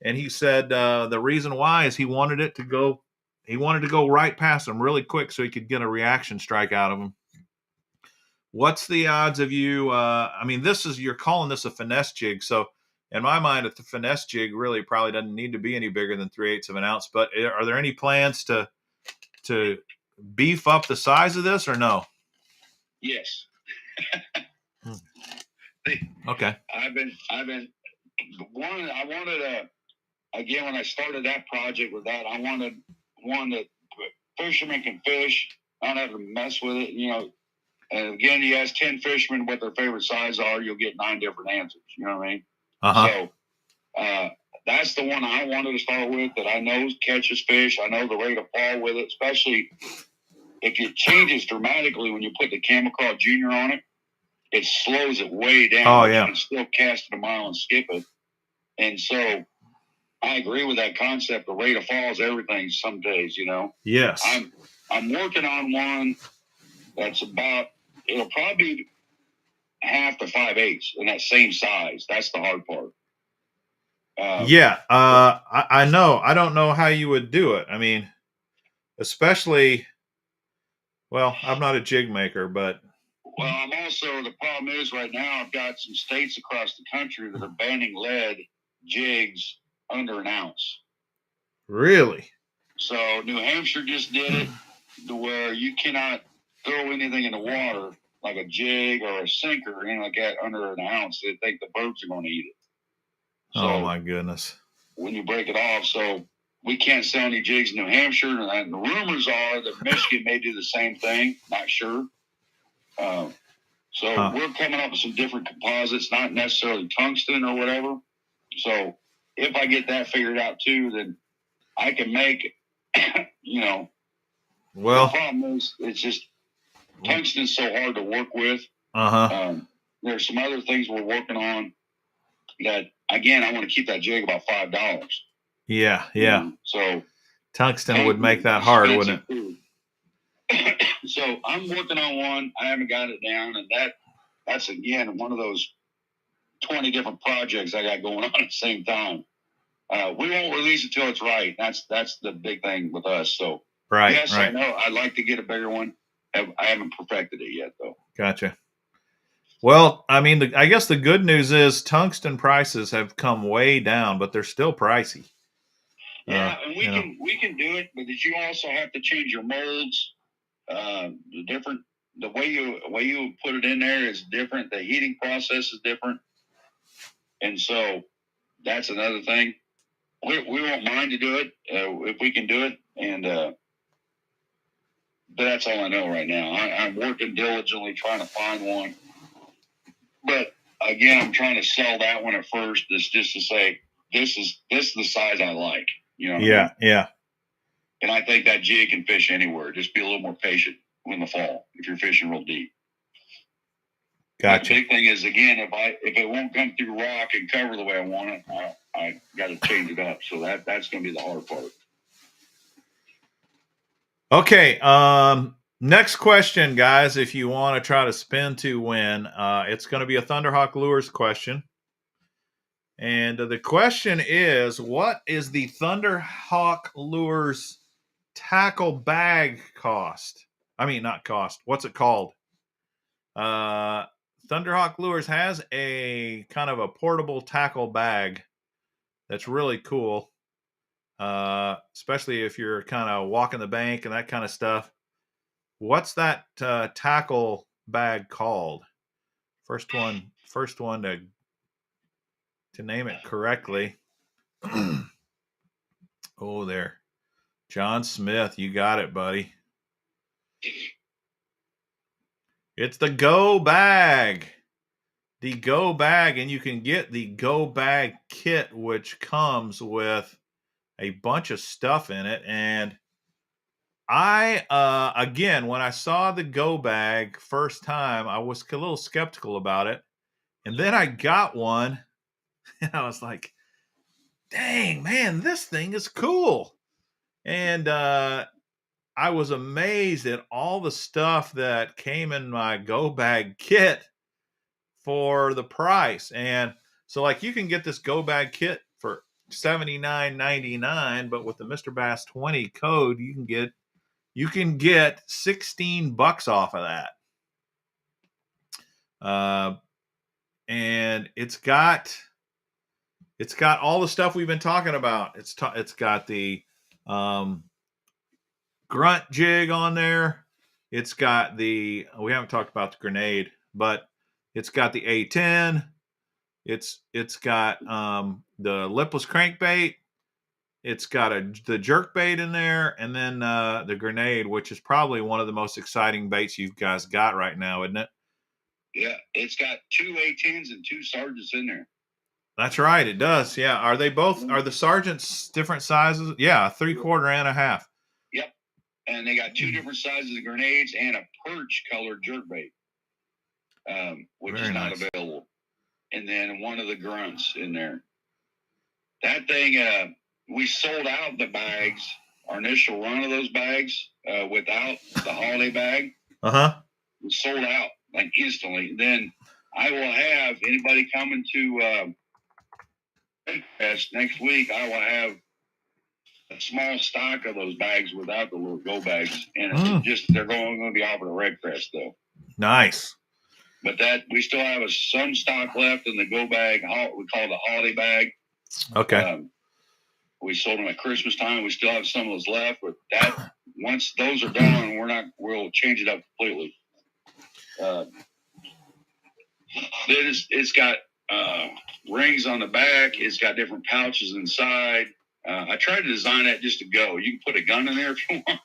And he said the reason why is he wanted to go right past him really quick so he could get a reaction strike out of him. What's the odds of you? You're calling this a finesse jig, so in my mind, the finesse jig really probably doesn't need to be any bigger than 3/8 of an ounce. But are there any plans to beef up the size of this or no? Yes. Okay. I wanted again, when I started that project with that, I wanted one that fishermen can fish. I don't have to mess with it, And again, you ask 10 fishermen what their favorite size are, you'll get 9 different answers. You know what I mean? Uh-huh. So that's the one I wanted to start with, that I know catches fish. I know the rate of fall with it, especially if it changes dramatically when you put the Camel Craw Junior on it. It slows it way down. Oh, yeah. You can still cast it a mile and skip it. And so I agree with that concept. The rate of fall is everything some days, Yes. I'm working on one that's it'll probably be half to 5/8 in that same size. That's the hard part. I know. I don't know how you would do it. Especially, well, I'm not a jig maker, but. Well, I'm also, the problem is right now I've got some states across the country that are banning lead jigs under an ounce. Really? So New Hampshire just did it to where you cannot throw anything in the water, like a jig or a sinker or anything like that, under an ounce. They think the birds are going to eat it. So oh, my goodness. When you break it off, so we can't sell any jigs in New Hampshire. And the rumors are that Michigan may do the same thing. Not sure. We're coming up with some different composites, not necessarily tungsten or whatever. So if I get that figured out too, then I can make, Well, the problem is it's just tungsten's so hard to work with. Uh-huh. There's some other things we're working on that, again, I want to keep that jig about $5. Yeah. So tungsten would make that hard, wouldn't it? So I'm working on one. I haven't got it down, and that's again one of those 20 different projects I got going on at the same time. We won't release it till it's right. That's the big thing with us. So yes, I know I'd like to get a bigger one. I haven't perfected it yet, though. Gotcha. Well, I guess the good news is tungsten prices have come way down, but they're still pricey. Yeah, and we can do it, but you also have to change your molds. The way you put it in there is different. The heating process is different, and so that's another thing. We won't mind to do it if we can do it, and but that's all I know right now. I'm working diligently trying to find one, but again, I'm trying to sell that one at first. It's just to say this is the size I like. Yeah. And I think that jig can fish anywhere. Just be a little more patient in the fall if you're fishing real deep. Gotcha. But the big thing is, again, if it won't come through rock and cover the way I want it, I got to change it up. So that's going to be the hard part. Okay. Next question, guys. If you want to try to spin to win, it's going to be a Thunderhawk Lures question. And the question is, what is the Thunderhawk Lures tackle bag cost? I mean, not cost. What's it called? Thunderhawk Lures has a kind of a portable tackle bag that's really cool, especially if you're kind of walking the bank and that kind of stuff. What's that tackle bag called? First one to name it correctly. Oh, there. John Smith, you got it, buddy. It's the Go Bag. The Go Bag, and you can get the Go Bag kit, which comes with a bunch of stuff in it. And I, again, when I saw the Go Bag first time, I was a little skeptical about it. And then I got one, and I was like, dang, man, this thing is cool. And I was amazed at all the stuff that came in my Go Bag kit for the price. And so, like, you can get this Go Bag kit for $79.99, but with the Mr. Bass 20 code, you can get $16 off of that. And it's got all the stuff we've been talking about. It's got the Grunt Jig on there. It's got we haven't talked about the grenade, but it's got the A10. It's got the lipless crankbait. It's got the jerk bait in there, and then the grenade, which is probably one of the most exciting baits you guys got right now, isn't it? Yeah, it's got 2 A10s and 2 sergeants in there. That's right, it does. Yeah, are the sergeants different sizes? Yeah, 3/4 and a half. Yep, and they got 2 different sizes of grenades and a perch colored jerk bait, which Very is not nice. available. And then one of the grunts in there. That thing, we sold out the bags, our initial run of those bags, without the holiday bag. We sold out like instantly. Then I will have anybody coming to next week. I will have a small stock of those bags without the little go bags, and they're going to be offered a Red Crest though. Nice. But we still have some stock left in the go bag. We call it the holiday bag. Okay. We sold them at Christmas time. We still have some of those left, but once those are gone, we'll change it up completely. It's got rings on the back. It's got different pouches inside. I tried to design that just to go. You can put a gun in there if you want.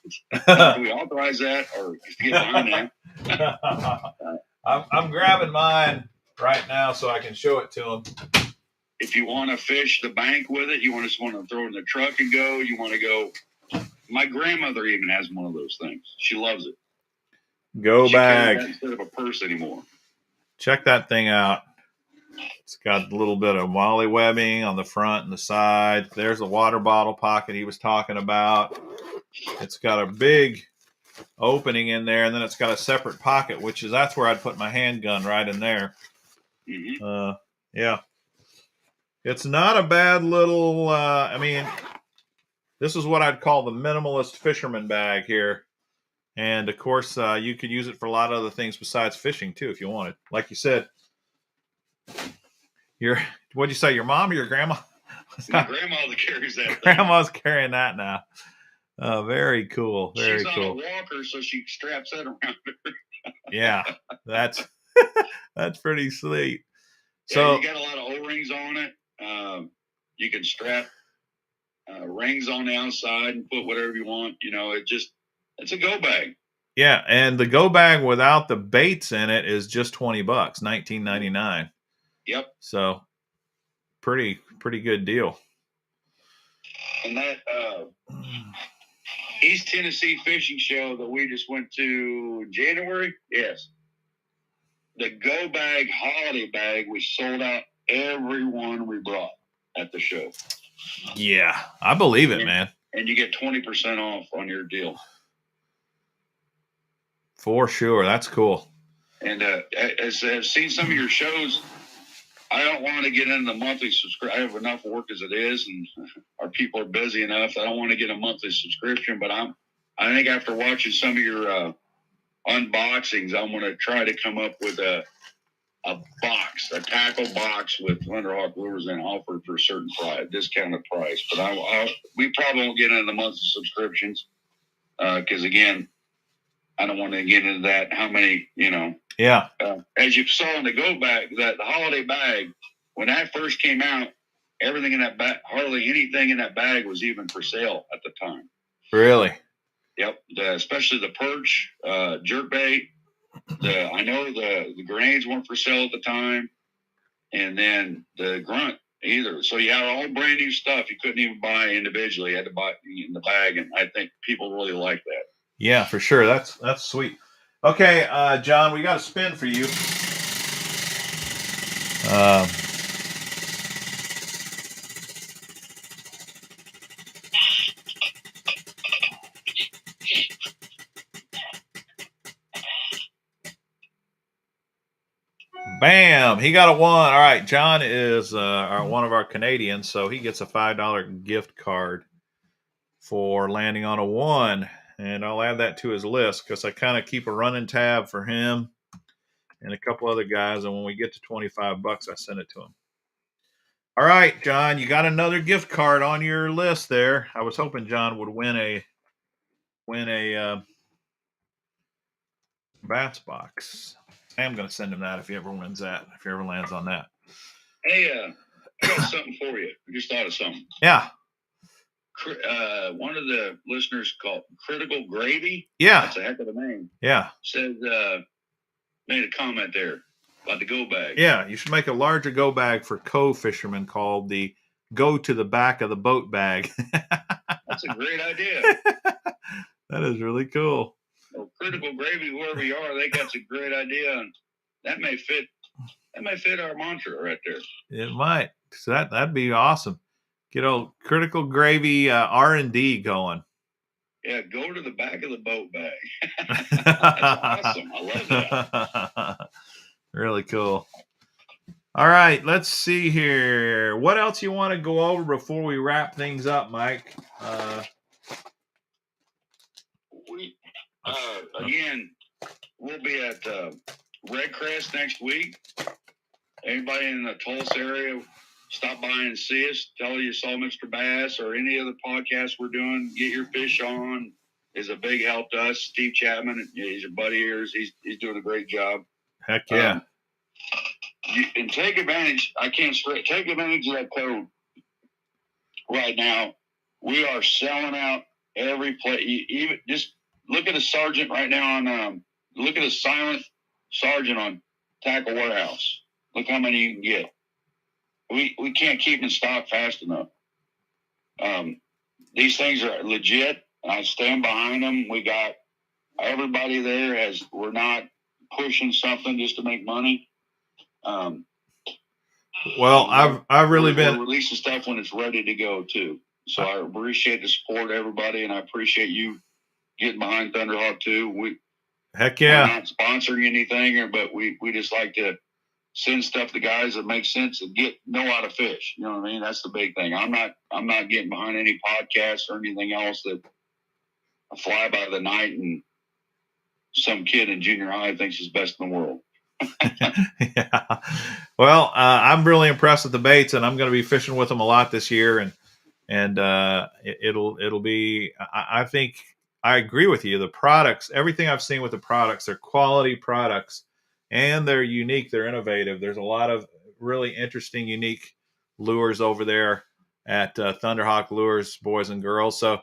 Do we authorize that, or get behind that? I'm grabbing mine right now so I can show it to them. If you want to fish the bank with it, you just want to throw it in the truck and go. You want to go. My grandmother even has one of those things. She loves it. Go bag instead of a purse anymore. Check that thing out. It's got a little bit of molly webbing on the front and the side. There's the water bottle pocket he was talking about. It's got a big opening in there, and then it's got a separate pocket, that's where I'd put my handgun, right in there. Mm-hmm. Yeah. It's not a bad little, this is what I'd call the minimalist fisherman bag here. And of course, you could use it for a lot of other things besides fishing too, if you wanted. Like you said, what'd you say, your mom or your grandma? My grandma that carries that. Grandma's carrying that now. Very cool. Very cool. She's on a walker, so she straps that around her. Yeah, that's pretty sweet. Yeah, so you got a lot of O-rings on it. You can strap rings on the outside and put whatever you want. It's a go bag. Yeah, and the go bag without the baits in it is just $20, $19.99. Yep. So pretty good deal. And that East Tennessee Fishing Show that we just went to in January. Yes. The Go Bag holiday bag, we sold out every one we brought at the show. Yeah, I believe it, man. And you get 20% off on your deal. For sure. That's cool. And as I've seen some of your shows, I don't want to get into the monthly subscription. I have enough work as it is, and our people are busy enough. I don't want to get a monthly subscription, but I think after watching some of your unboxings, I'm going to try to come up with a box, a tackle box with Thunderhawk Lures and offered for a certain price, discounted price. But we probably won't get into the monthly subscriptions because, again, I don't want to get into that. How many, Yeah. As you saw in the Go Bag, the holiday bag, when that first came out, everything in that bag, hardly anything in that bag was even for sale at the time. Really? Yep. Especially the perch, jerkbait. I know the grenades weren't for sale at the time, and then the grunt either. So you had all brand new stuff you couldn't even buy individually. You had to buy it in the bag, and I think people really like that. Yeah, for sure. That's sweet. Okay, John, we got a spin for you. Bam! He got a 1. All right, John is one of our Canadians, so he gets a $5 gift card for landing on a 1. And I'll add that to his list because I kind of keep a running tab for him and a couple other guys. And when we get to $25, I send it to him. All right, John, you got another gift card on your list there. I was hoping John would win a bass box. I'm going to send him that if he ever wins that, if he ever lands on that. Hey, I got something for you. I just thought of something. Yeah. One of the listeners called Critical Gravy. Yeah. That's a heck of a name. Yeah. Said, made a comment there about the Go Bag. Yeah, you should make a larger Go Bag for cove fishermen called the Go to the Back of the Boat Bag. That's a great idea. That is really cool. Well, Critical Gravy, whoever you are, they got a great idea, and that may fit our mantra right there. It might. So that'd be awesome. Get old Critical Gravy R&D going. Yeah, go to the back of the boat bag. That's awesome. I love that. Really cool. All right, let's see here. What else you want to go over before we wrap things up, Mike? Again, we'll be at Red Crest next week. Anybody in the Tulsa area, stop by and see us. Tell you saw Mr. Bass or any other podcast we're doing. Get your fish on is a big help to us. Steve Chapman, he's a buddy of yours. He's doing a great job. Heck yeah. And take advantage. Take advantage of that code. Right now, we are selling out every place. Even just look at a sergeant right now on. Look at a silent sergeant on Tackle Warehouse. Look how many you can get. We can't keep in stock fast enough. These things are legit. I stand behind them. We got everybody there. We're not pushing something just to make money. Well, I've really been releasing stuff when it's ready to go too. So I appreciate the support of everybody, and I appreciate you getting behind Thunderhawk too. Heck yeah. We're not sponsoring anything, but we just like to send stuff to guys that make sense and know how to fish. You know what I mean? That's the big thing. I'm not getting behind any podcasts or anything else that I fly by the night and some kid in junior high thinks is best in the world. Yeah. Well, I'm really impressed with the baits, and I'm going to be fishing with them a lot this year. And it'll be. I think I agree with you. The products, everything I've seen with the products, they're quality products, and they're unique. They're innovative. There's a lot of really interesting, unique lures over there at Thunderhawk Lures, boys and girls. So,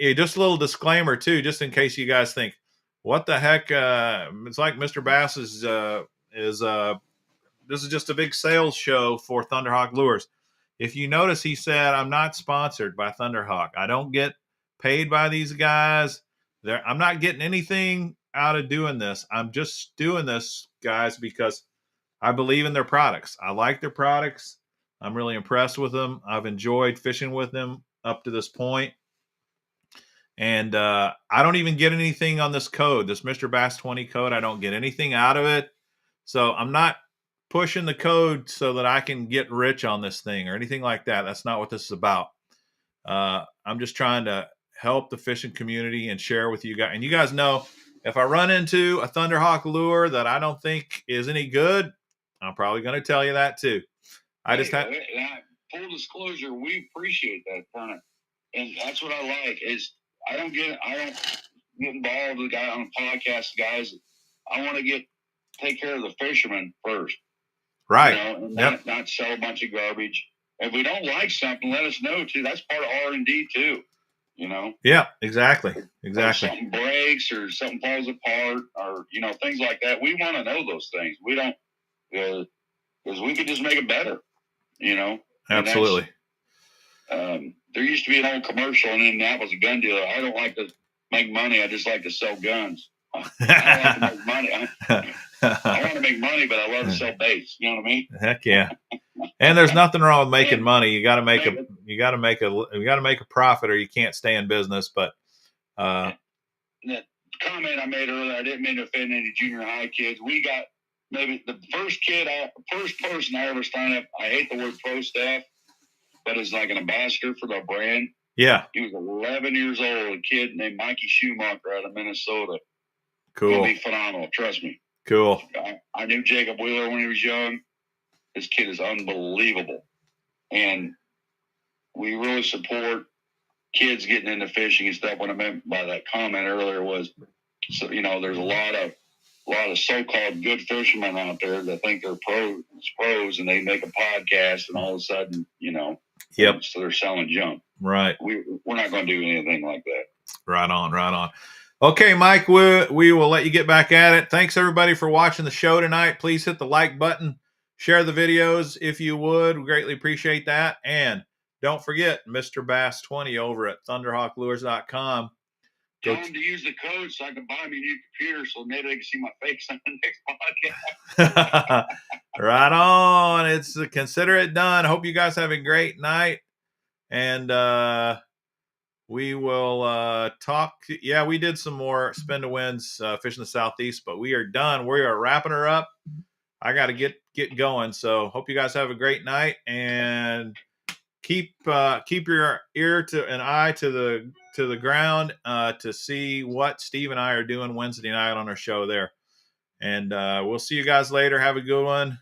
just a little disclaimer too, just in case you guys think, what the heck? It's like Mr. Bass is this is just a big sales show for Thunderhawk Lures. If you notice, he said, I'm not sponsored by Thunderhawk. I don't get paid by these guys. I'm not getting anything out of doing this. I'm just doing this, guys, because I believe in their products. I like their products. I'm really impressed with them. I've enjoyed fishing with them up to this point. And I don't even get anything on this code, this Mr. Bass 20 code. I don't get anything out of it. So I'm not pushing the code so that I can get rich on this thing or anything like that. That's not what this is about. I'm just trying to help the fishing community and share with you guys. And you guys know, if I run into a Thunderhawk lure that I don't think is any good, I'm probably going to tell you that too. Full disclosure, we appreciate that kind of, and that's what I like is I don't get involved with the guy on the podcast, guys. I want to take care of the fishermen first. Right. You know, and not sell a bunch of garbage. If we don't like something, let us know too. That's part of R&D too. You know? Yeah, exactly. Or something breaks or something falls apart or, you know, things like that. We want to know those things. We don't, because we could just make it better, you know? Absolutely. There used to be an old commercial in Indianapolis, a gun dealer. I don't like to make money. I just like to sell guns. I don't like to make money. I want to make money, but I love to sell baits. You know what I mean? Heck yeah. And there's nothing wrong with making money. You got to make a profit, or you can't stay in business. But the comment I made earlier, I didn't mean to offend any junior high kids. We got maybe the first person I ever signed up. I hate the word pro staff, but it's like an ambassador for the brand. Yeah. He was 11 years old, a kid named Mikey Schumacher out of Minnesota. Cool. He'll be phenomenal. Trust me. Cool. I knew Jacob Wheeler when he was young. This kid is unbelievable. And we really support kids getting into fishing and stuff. What I meant by that comment earlier was, so, you know, there's a lot of so-called good fishermen out there that think they're pros and they make a podcast and all of a sudden, you know, yep. So they're selling junk. Right. We're not going to do anything like that. Right on. Okay, Mike, we will let you get back at it. Thanks, everybody, for watching the show tonight. Please hit the like button. Share the videos if you would. We greatly appreciate that. And don't forget, Mr. Bass 20 over at thunderhawklures.com. Tell them to use the code so I can buy me a new computer so maybe they can see my face on the next podcast. Right on. Consider it done. Hope you guys have a great night. And we will talk. Yeah, we did some more spin to wins fishing the Southeast, but we are done. We are wrapping her up. I got to get going. So hope you guys have a great night, and keep your ear to an eye to the ground to see what Steve and I are doing Wednesday night on our show there. And we'll see you guys later. Have a good one.